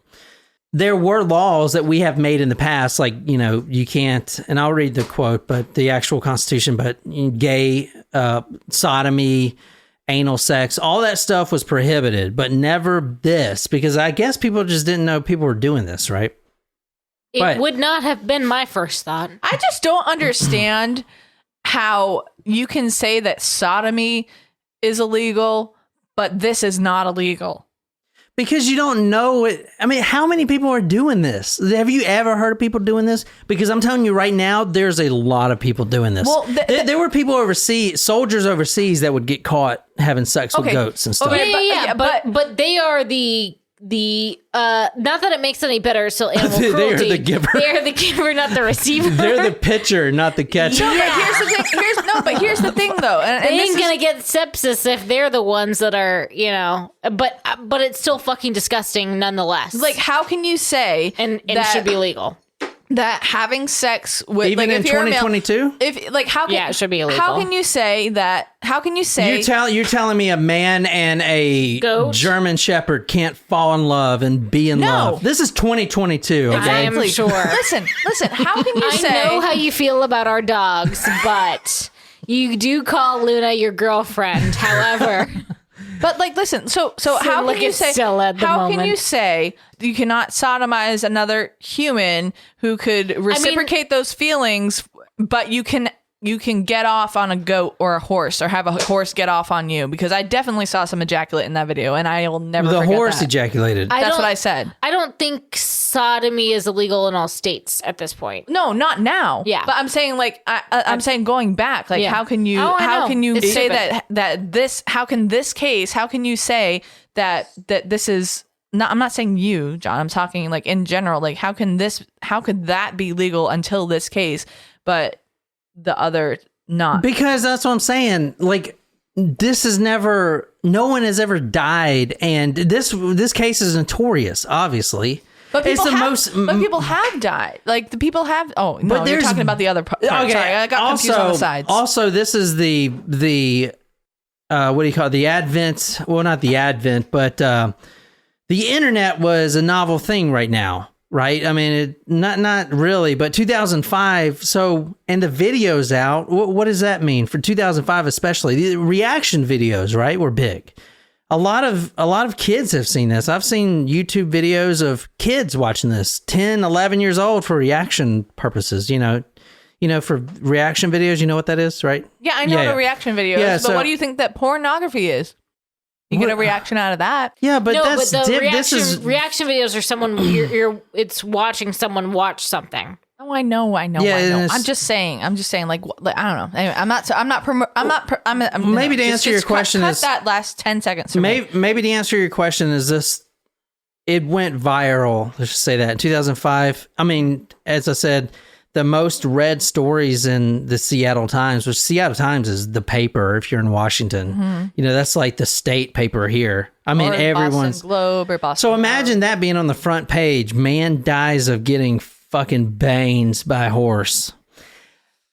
There were laws that we have made in the past, like, you know, you can't, and I'll read the quote, but the actual Constitution, but gay, sodomy, anal sex, all that stuff was prohibited, but never this, because I guess people just didn't know people were doing this, right? It would not have been my first thought. I just don't understand how you can say that sodomy is illegal, but this is not illegal. Because you don't know it. I mean, how many people are doing this? Have you ever heard of people doing this? Because I'm telling you right now, there's a lot of people doing this. Well, there were people overseas, soldiers overseas, that would get caught having sex with goats and stuff. Okay, but they are the not that it makes any better, still animal cruelty. They are the giver. They are the giver, not the receiver. They're the pitcher, not the catcher. No, but here's the thing though. And they ain't gonna get sepsis if they're the ones that are, you know. But it's still fucking disgusting nonetheless. Like, how can you say and it should be legal? That having sex with, even like, in 2022, it should be illegal. How can you say that? How can you say you're telling me a man and a goat? German Shepherd can't fall in love and be in love? This is 2022. Okay? I am sure. Listen. How can you say? I know how you feel about our dogs, but you do call Luna your girlfriend. However. But like, listen. So how can you say? Can you say you cannot sodomize another human who could reciprocate those feelings, but you can get off on a goat or a horse, or have a horse get off on you? Because I definitely saw some ejaculate in that video, and I will never forget the horse that. Ejaculated. That's what I said. I don't think sodomy is illegal in all states at this point. No, not now. Yeah, but I'm saying, like, I'm saying going back, like, how can you it's say stupid. that this? How can this case? How can you say that this is? Not, I'm not saying you, John. I'm talking like in general. Like, how could that be legal until this case, but the other not? Because that's what I'm saying. Like, this is never. No one has ever died, and this case is notorious, obviously. But people have died. Like, the people have. Oh no, but you're talking about the other part. Okay, sorry, I got confused on the sides. Also, this is the what do you call it? The advent? Well, not the advent, but the internet was a novel thing right now. right? I mean, not really, but 2005. So, and the video's out. What does that mean for 2005, especially the reaction videos, right? Were big. A lot of kids have seen this. I've seen YouTube videos of kids watching this, 10, 11 years old, for reaction purposes. For reaction videos, you know what that is, right? Yeah, I know the reaction videos. Yeah, but what do you think that pornography is? You get a reaction out of that. Yeah, but that's reaction videos are someone it's watching someone watch something. Oh, I know. Yeah, I'm just saying. Like, I don't know. Anyway, maybe to answer your question cut that last 10 seconds. Maybe to answer your question is this: it went viral. Let's just say that in 2005. I mean, as I said, the most read stories in the Seattle Times, which Seattle Times is the paper if you're in Washington. Mm-hmm. That's like the state paper here. I mean, everyone's Boston Globe or Boston. So imagine that being on the front page. Man dies of getting fucking bangs by a horse.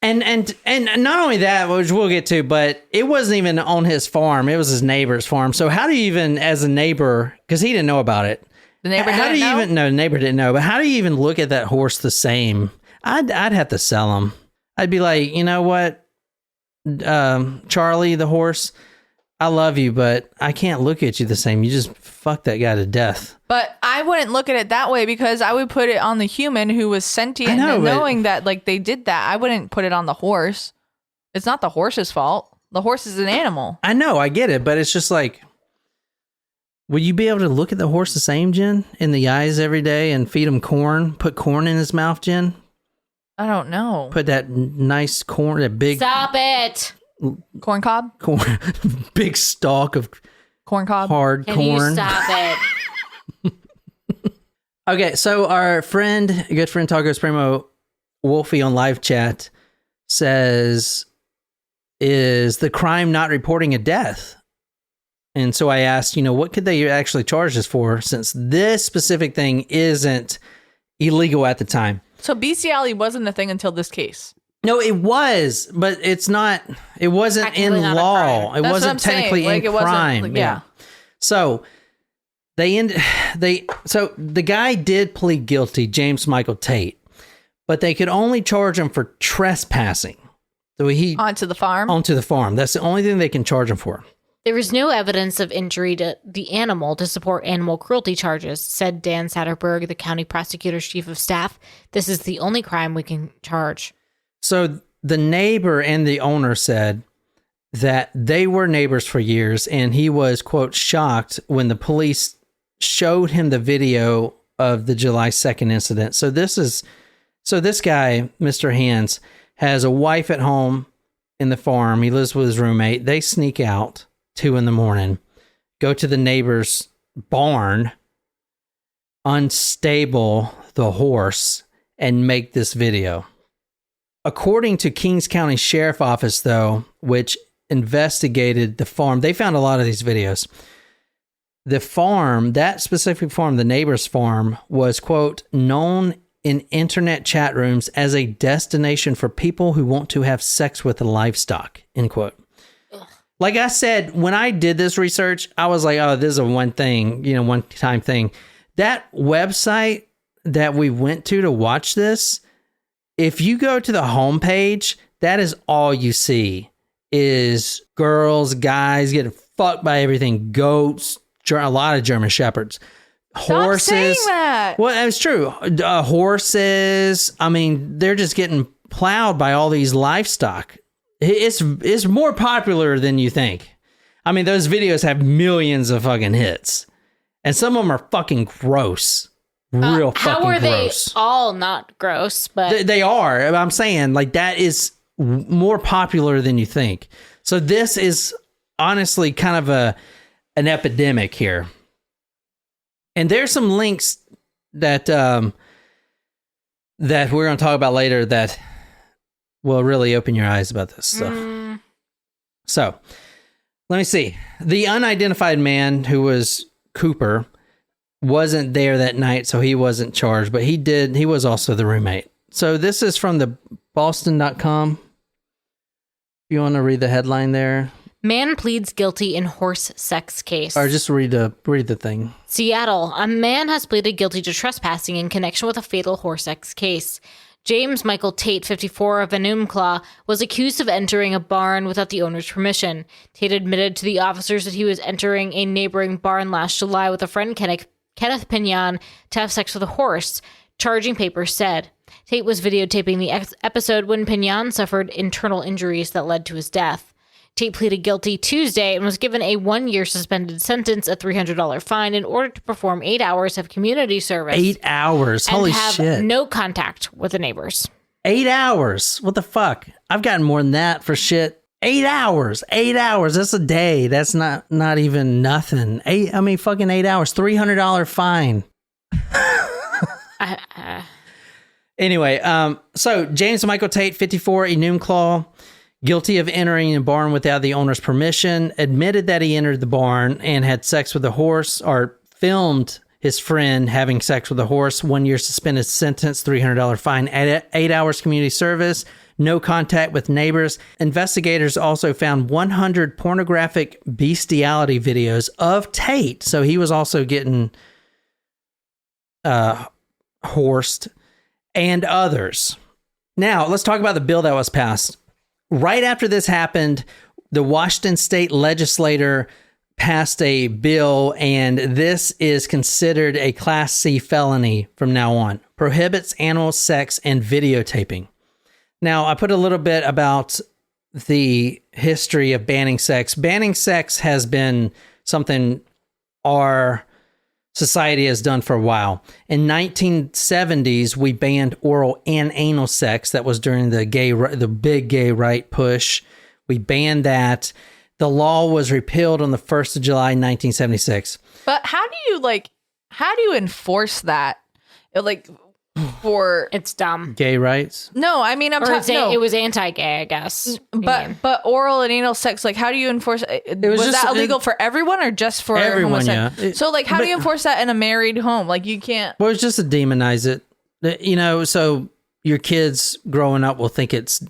And not only that, which we'll get to, but it wasn't even on his farm. It was his neighbor's farm. So how do you even, as a neighbor, because he didn't know about it. The neighbor didn't know? No, the neighbor didn't know. But how do you even look at that horse the same? I'd have to sell him. I'd be like, you know what, Charlie the horse, I love you, but I can't look at you the same. You just fucked that guy to death. But I wouldn't look at it that way because I would put it on the human who was sentient and knowing that like they did that. I wouldn't put it on the horse. It's not the horse's fault. The horse is an animal. I know, I get it, but it's just like, would you be able to look at the horse the same, Jen, in the eyes every day and feed him corn, put corn in his mouth, Jen? I don't know. Put that nice corn, that big... Stop it! Corn cob? Corn, big stalk of corn cob. Hard Can corn. You stop it? Okay, so our good friend Tacos Primo Wolfie on live chat says, is the crime not reporting a death? And so I asked, what could they actually charge us for since this specific thing isn't illegal at the time? So bestiality wasn't a thing until this case. No, it was, but it wasn't in law. It wasn't technically in crime. Yeah. So so the guy did plead guilty, James Michael Tate, but they could only charge him for trespassing. So onto the farm? Onto the farm. That's the only thing they can charge him for. There was no evidence of injury to the animal to support animal cruelty charges, said Dan Satterberg, the county prosecutor's chief of staff. This is the only crime we can charge. So the neighbor and the owner said that they were neighbors for years, and he was, quote, shocked when the police showed him the video of the July 2nd incident. So this guy, Mr. Hands, has a wife at home in the farm. He lives with his roommate. They sneak out 2 a.m, go to the neighbor's barn, unstable the horse, and make this video. According to Kings County Sheriff Office, though, which investigated the farm, they found a lot of these videos. The farm, that specific farm, the neighbor's farm, was, quote, known in internet chat rooms as a destination for people who want to have sex with the livestock, end quote. Like I said, when I did this research, I was like, oh, this is a one-time thing. That website that we went to watch this, if you go to the homepage, that is all you see is girls, guys getting fucked by everything, goats, a lot of German Shepherds, horses. Stop saying that. Well, it's true. Horses. I mean, they're just getting plowed by all these livestock. It's more popular than you think. I mean, those videos have millions of fucking hits, and some of them are fucking gross. Real fucking gross. How are they all not gross? But they are. I'm saying, like, that is more popular than you think. So this is honestly kind of an epidemic here. And there's some links that we're going to talk about later that will really open your eyes about this stuff. So, let me see. The unidentified man who was Cooper wasn't there that night, so he wasn't charged, but he was also the roommate. So this is from the Boston.com. You want to read the headline there? Man pleads guilty in horse sex case. Or just read the thing. Seattle. A man has pleaded guilty to trespassing in connection with a fatal horse sex case. James Michael Tate, 54, of Enumclaw, was accused of entering a barn without the owner's permission. Tate admitted to the officers that he was entering a neighboring barn last July with a friend, Kenneth Pinyan, to have sex with a horse. Charging papers said. Tate was videotaping the episode when Pinyan suffered internal injuries that led to his death. Tate pleaded guilty Tuesday and was given a 1-year suspended sentence, a $300 fine, in order to perform 8 hours of community service. 8 hours? Holy shit. And have no contact with the neighbors. 8 hours? What the fuck? I've gotten more than that for shit. 8 hours. 8 hours. That's a day. That's not even nothing. Fucking 8 hours. $300 fine. Anyway, so James Michael Tate, 54, Enumclaw, guilty of entering a barn without the owner's permission, admitted that he entered the barn and had sex with a horse, or filmed his friend having sex with a horse. 1 year suspended sentence, $300 fine, 8 hours community service, no contact with neighbors. Investigators also found 100 pornographic bestiality videos of Tate. So he was also getting horsed, and others. Now, let's talk about the bill that was passed. Right after this happened, the Washington state legislature passed a bill, and this is considered a Class C felony from now on. Prohibits animal sex and videotaping. Now, I put a little bit about the history of banning sex. Banning sex has been something our society has done for a while. In 1970s, we banned oral and anal sex. That was during the big gay right push. We banned that. The law was repealed on the 1st of July, 1976. But how do you enforce that? It's dumb. Gay rights? No, I mean, it was anti-gay, I guess. But oral and anal sex, how do you enforce it? Was that illegal for everyone or just for everyone? Yeah. So how do you enforce that in a married home? You can't. Well, it's just to demonize it. So your kids growing up will think it's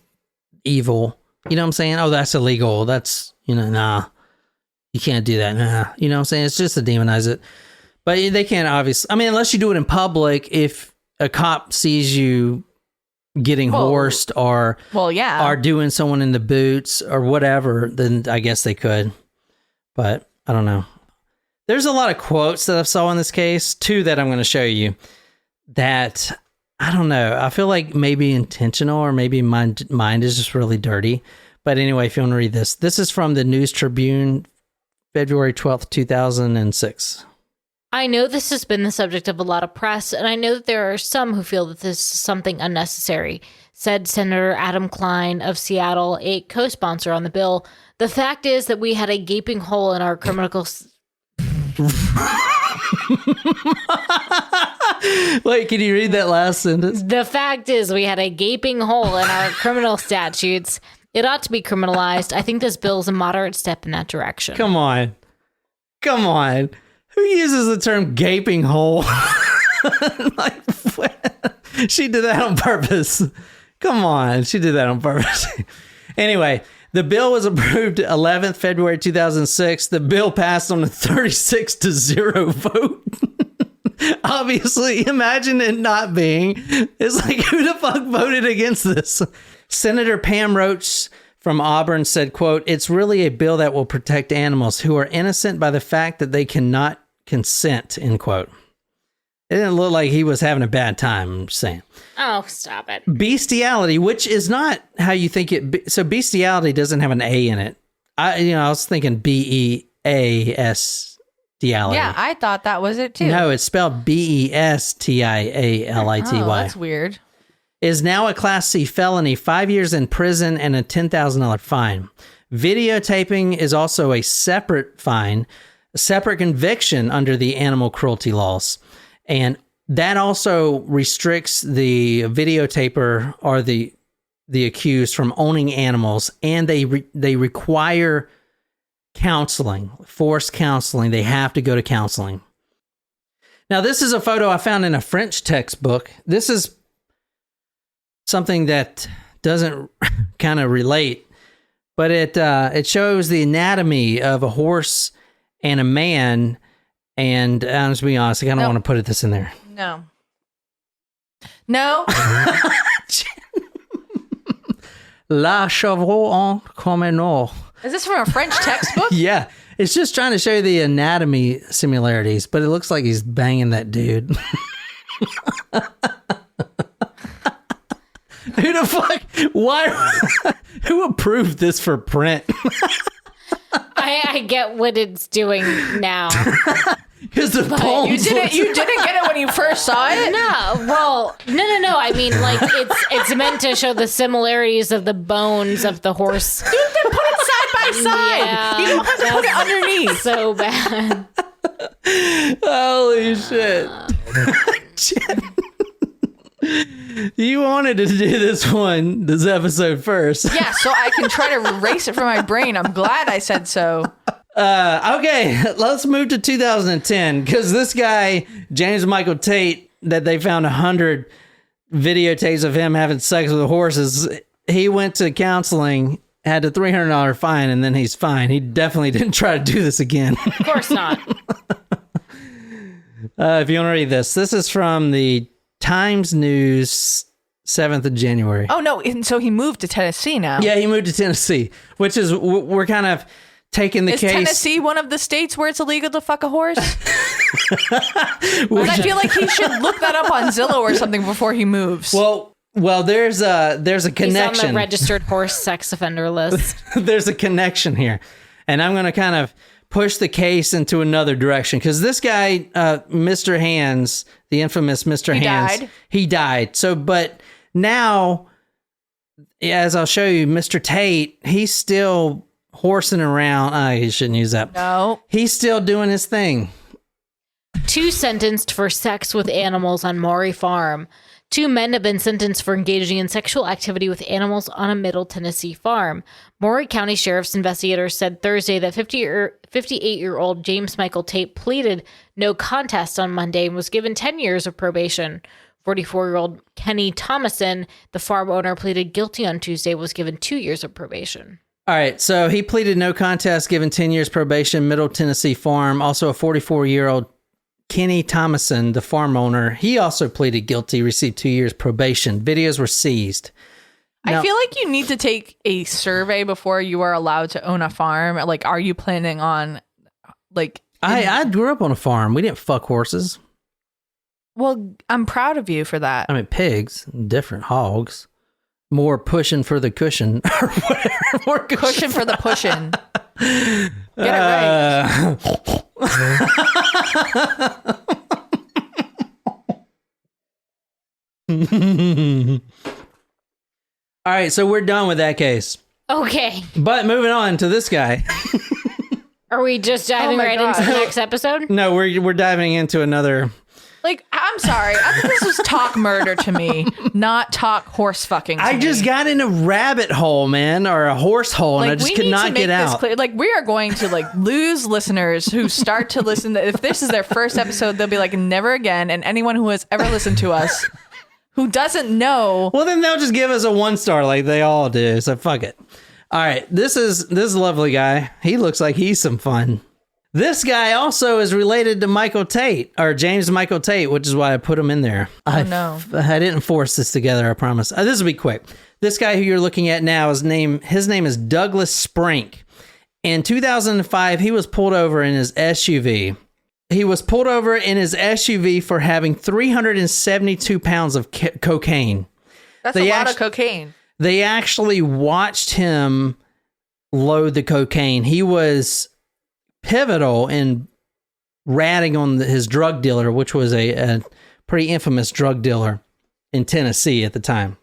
evil. You know what I'm saying? Oh, that's illegal. That's, nah. You can't do that. Nah. You know what I'm saying? It's just to demonize it. But they can't obviously. Unless you do it in public, if a cop sees you getting horsed or doing someone in the boots or whatever, then I guess they could. But I don't know. There's a lot of quotes that I saw in this case, two that I'm going to show you, that I don't know. I feel like maybe intentional, or maybe my mind is just really dirty. But anyway, if you want to read this is from the News Tribune, February 12th, 2006. I know this has been the subject of a lot of press, and I know that there are some who feel that this is something unnecessary, said Senator Adam Klein of Seattle, a co-sponsor on the bill. The fact is that we had a gaping hole in our criminal... Wait, can you read that last sentence? The fact is we had a gaping hole in our criminal statutes. It ought to be criminalized. I think this bill is a moderate step in that direction. Come on. Who uses the term gaping hole? She did that on purpose. Come on. She did that on purpose. Anyway, the bill was approved 11th February 2006. The bill passed on a 36-0 vote. Obviously, imagine it not being. It's who the fuck voted against this? Senator Pam Roach from Auburn said, quote, "It's really a bill that will protect animals who are innocent by the fact that they cannot consent," end quote. It didn't look like he was having a bad time, I'm just saying. Oh, stop it. Bestiality, which is not how you think it. So bestiality doesn't have an A in it. I was thinking B-E-A-S diality. Yeah, I thought that was it too. No, it's spelled B-E-S-T-I-A-L-I-T-Y. Oh, that's weird. Is now a Class C felony, 5 years in prison and a $10,000 fine. Videotaping is also a separate fine, a separate conviction under the animal cruelty laws. And that also restricts the videotaper or the accused from owning animals, and they require counseling, forced counseling. They have to go to counseling. Now, this is a photo I found in a French textbook. This is something that doesn't kind of relate, but it shows the anatomy of a horse and a man. And I'm just being honest, I kind of want to put this in there. No. La chevaux en communaux. Is this from a French textbook? Yeah. It's just trying to show you the anatomy similarities, but it looks like he's banging that dude. Who the fuck? Why? Who approved this for print? I get what it's doing now. Because the bones. You didn't get it when you first saw it? No. Well, no. I mean, like, it's meant to show the similarities of the bones of the horse. Dude, then put it side by side. Yeah, you don't have to put it underneath. So bad. Holy shit. You wanted to do this episode first. Yeah, so I can try to erase it from my brain. I'm glad I said so. Okay, let's move to 2010, because this guy, James Michael Tate, that they found 100 videotapes of him having sex with horses, he went to counseling, had a $300 fine, and then he's fine. He definitely didn't try to do this again. Of course not. If you want to read this is from the Times News, 7th of January. Oh, no, and so he moved to Tennessee now. Yeah, he moved to Tennessee, which is, we're kind of taking the case. Is Tennessee one of the states where it's illegal to fuck a horse? I feel like he should look that up on Zillow or something before he moves. Well, there's a connection. He's on the registered horse sex offender list. There's a connection here, and I'm going to kind of push the case into another direction, because this guy, Mr. Hands, the infamous Mr. Hands, he died. So, but now, as I'll show you, Mr. Tate, he's still horsing around. You shouldn't use that. No. He's still doing his thing. 2 sentenced for sex with animals on Maury Farm. 2 men have been sentenced for engaging in sexual activity with animals on a Middle Tennessee farm. Maury County Sheriff's investigators said Thursday that 58-year-old James Michael Tate pleaded no contest on Monday and was given 10 years of probation. 44-year-old Kenny Thomason, the farm owner, pleaded guilty on Tuesday, was given 2 years of probation. All right, so he pleaded no contest, given 10 years probation, Middle Tennessee farm. Also a 44-year-old Kenny Thomason, the farm owner, he also pleaded guilty, received 2 years probation. Videos were seized. Now, I feel like you need to take a survey before you are allowed to own a farm. Like, are you planning on, like... I grew up on a farm. We didn't fuck horses. Well, I'm proud of you for that. I mean, pigs, different hogs. More pushing for the cushion. Or whatever. More cushion for the pushing. Get it right. All right, so we're done with that case. Okay. But moving on to this guy. Are we just diving into the next episode? No, we're diving into another. Like, I'm sorry. I think this was talk murder to me, not talk horse fucking to I just got in a rabbit hole, man, or a horse hole, and I just could not get out. Like, we are going to lose listeners who start to listen. If this is their first episode, they'll be like, never again. And anyone who has ever listened to us who doesn't know. Well, then they'll just give us a 1-star like they all do. So fuck it. All right. This is a lovely guy. He looks like he's some fun. This guy also is related to Michael Tate, or James Michael Tate, which is why I put him in there. Oh, no. I didn't force this together, I promise. This will be quick. This guy who you're looking at now, his name is Douglas Sprink. In 2005, he was pulled over in his SUV. He was pulled over in his SUV for having 372 pounds of cocaine. That's a lot of cocaine. They actually watched him load the cocaine. He was pivotal in ratting on his drug dealer, which was a pretty infamous drug dealer in Tennessee at the time.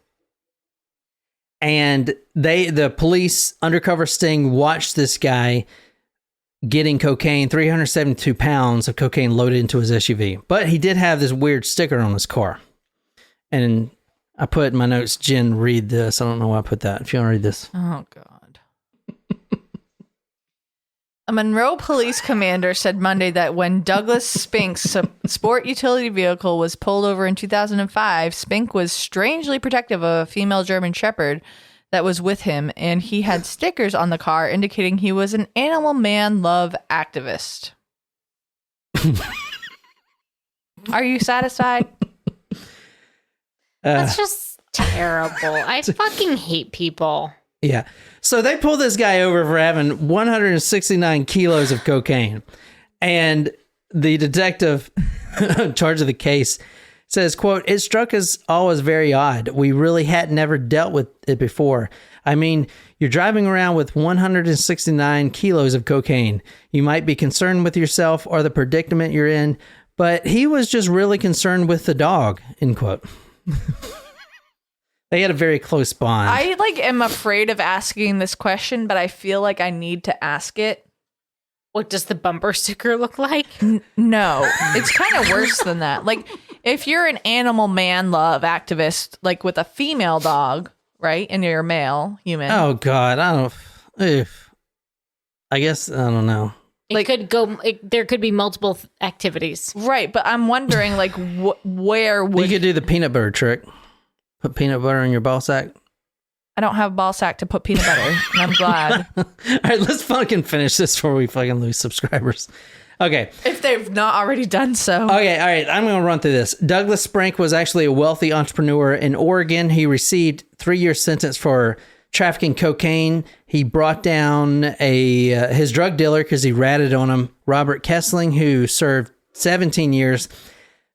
And the police undercover sting watched this guy getting cocaine, 372 pounds of cocaine loaded into his SUV. But he did have this weird sticker on his car. And I put in my notes, Jen, read this. I don't know why I put that. If you want to read this. Oh, God. A Monroe police commander said Monday that when Douglas Spink's sport utility vehicle was pulled over in 2005, Spink was strangely protective of a female German Shepherd that was with him, and he had stickers on the car indicating he was an animal man love activist. Are you satisfied? That's just terrible. I fucking hate people. Yeah. So they pull this guy over for having 169 kilos of cocaine. And the detective in charge of the case says, quote, "It struck us all as very odd. We really had never dealt with it before. I mean, you're driving around with 169 kilos of cocaine. You might be concerned with yourself or the predicament you're in, but he was just really concerned with the dog," end quote. They had a very close bond. I am afraid of asking this question, but I feel like I need to ask it. What does the bumper sticker look like? No, it's kind of worse than that. Like, if you're an animal man love activist, like with a female dog, right, and you're a male human. Oh God, I guess I don't know. There could be multiple activities, right? But I'm wondering, where would you could do the peanut butter trick? Put peanut butter in your ball sack. I don't have a ball sack to put peanut butter, and I'm glad. All right, let's fucking finish this before we fucking lose subscribers. Okay. If they've not already done so. Okay, all right, I'm going to run through this. Douglas Sprink was actually a wealthy entrepreneur in Oregon. He received 3-year sentence for trafficking cocaine. He brought down his drug dealer because he ratted on him, Robert Kessling, who served 17 years.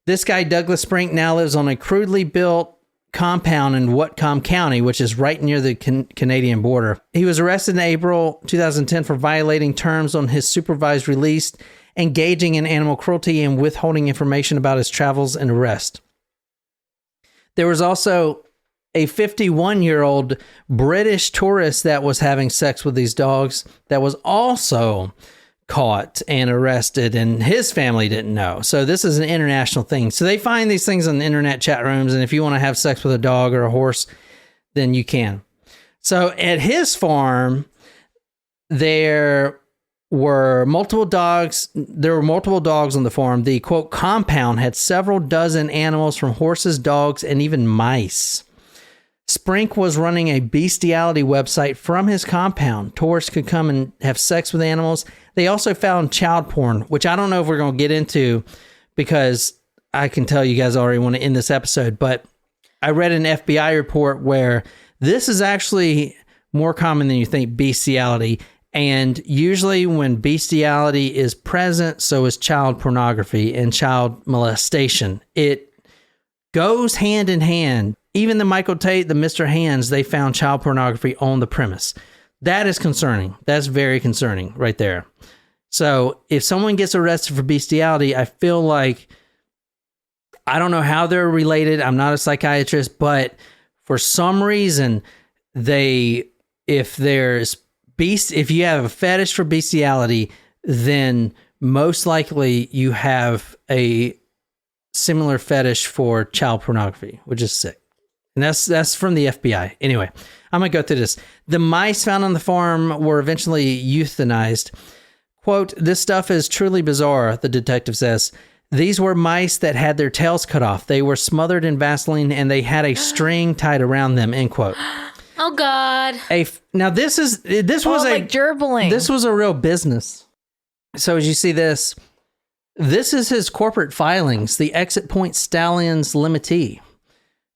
This guy, Douglas Sprink, now lives on a crudely built compound in Whatcom County, which is right near the Canadian border. He was arrested in April 2010 for violating terms on his supervised release, engaging in animal cruelty, and withholding information about his travels and arrest. There was also a 51-year-old British tourist that was having sex with these dogs that was also caught and arrested, and his family didn't know. So this is an international thing. So they find these things in the internet chat rooms, and if you want to have sex with a dog or a horse, then you can. So at his farm, there were multiple dogs. There were multiple dogs on the farm. The, quote, compound had several dozen animals, from horses, dogs, and even mice. Sprink was running a bestiality website from his compound. Tourists could come and have sex with animals. They also found child porn, which I don't know if we're going to get into because I can tell you guys already want to end this episode, but I read an FBI report where this is actually more common than you think, bestiality. And usually when bestiality is present, so is child pornography and child molestation. It goes hand in hand. Even the Michael Tate, the Mr. Hands, they found child pornography on the premise. That is concerning. That's very concerning right there. So if someone gets arrested for bestiality, I feel like, I don't know how they're related. I'm not a psychiatrist, but for some reason, if you have a fetish for bestiality, then most likely you have a similar fetish for child pornography, which is sick. And that's from the FBI. Anyway, I'm going to go through this. The mice found on the farm were eventually euthanized. Quote, "This stuff is truly bizarre," the detective says. "These were mice that had their tails cut off. They were smothered in Vaseline and they had a string tied around them," end quote. Oh, God. Now, this was like gerbling. This was a real business. So as you see this is his corporate filings, the Exit Point Stallions Limitee.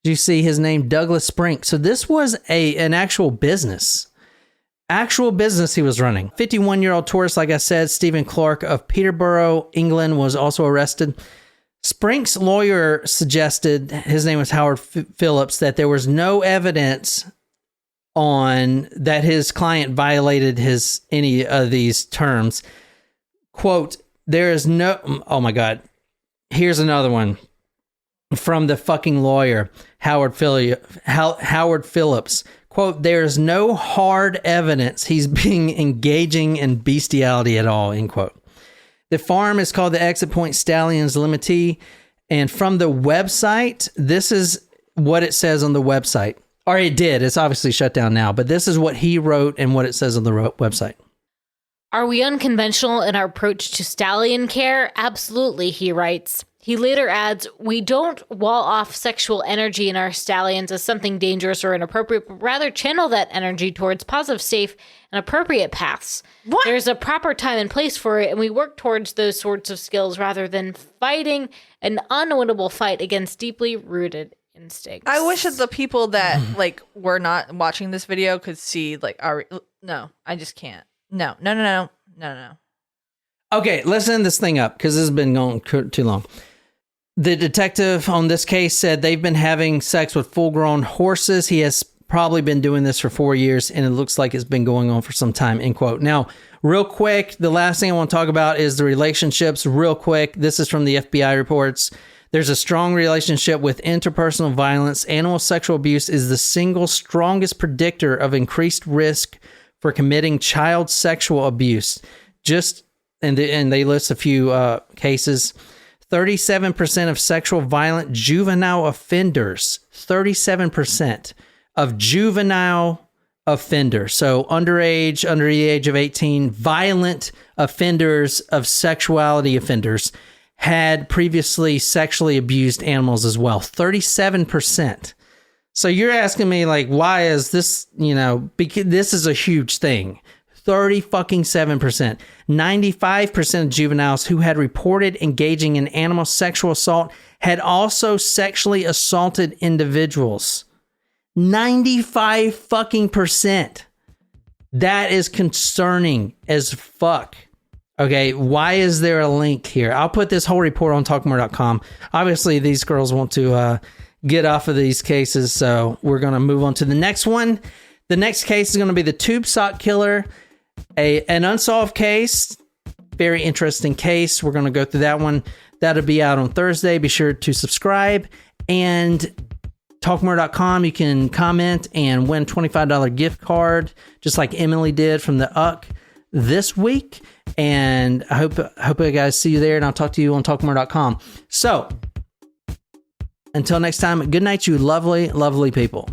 You see his name, Douglas Sprink. So this was an actual business. Actual business he was running. 51-year-old tourist, like I said, Stephen Clark of Peterborough, England, was also arrested. Sprink's lawyer suggested, his name was Howard Phillips, that there was no evidence on that his client violated any of these terms. Quote, "There is no..." Oh my God. Here's another one from the fucking lawyer, Howard Phillips. Quote, "There is no hard evidence he's being engaging in bestiality at all," end quote. The farm is called the Exit Point Stallions Limitee. And from the website, this is what it says on the website. Or it did. It's obviously shut down now. But this is what he wrote and what it says on the website. "Are we unconventional in our approach to stallion care? Absolutely," he writes. He later adds, "We don't wall off sexual energy in our stallions as something dangerous or inappropriate, but rather channel that energy towards positive, safe, and appropriate paths. What? There's a proper time and place for it, and we work towards those sorts of skills rather than fighting an unwinnable fight against deeply rooted instincts." I wish that the people that like were not watching this video could see like our. No, I just can't. No. Okay, let's end this thing up because this has been going too long. The detective on this case said they've been having sex with full-grown horses. He has probably been doing this for 4 years, and it looks like it's been going on for some time, end quote. Now, real quick, the last thing I want to talk about is the relationships. Real quick, this is from the FBI reports. There's a strong relationship with interpersonal violence. Animal sexual abuse is the single strongest predictor of increased risk for committing child sexual abuse. And they list a few cases. 37% of sexual violent juvenile offenders, 37% of juvenile offenders, so under the age of 18, violent offenders of sexuality offenders had previously sexually abused animals as well. 37%. So you're asking me, like, why is this, because this is a huge thing. 37%. 95% of juveniles who had reported engaging in animal sexual assault had also sexually assaulted individuals. 95%. That is concerning as fuck. Okay, why is there a link here? I'll put this whole report on talkmore.com. Obviously, these girls want to get off of these cases, so we're going to move on to the next one. The next case is going to be the tube sock killer. An unsolved case, very interesting case. We're going to go through that one. That'll be out on Thursday. Be sure to subscribe. And talkmore.com, you can comment and win $25 gift card, just like Emily did from the UCK this week. And I hope you guys see you there, and I'll talk to you on talkmore.com. So, until next time, good night, you lovely, lovely people.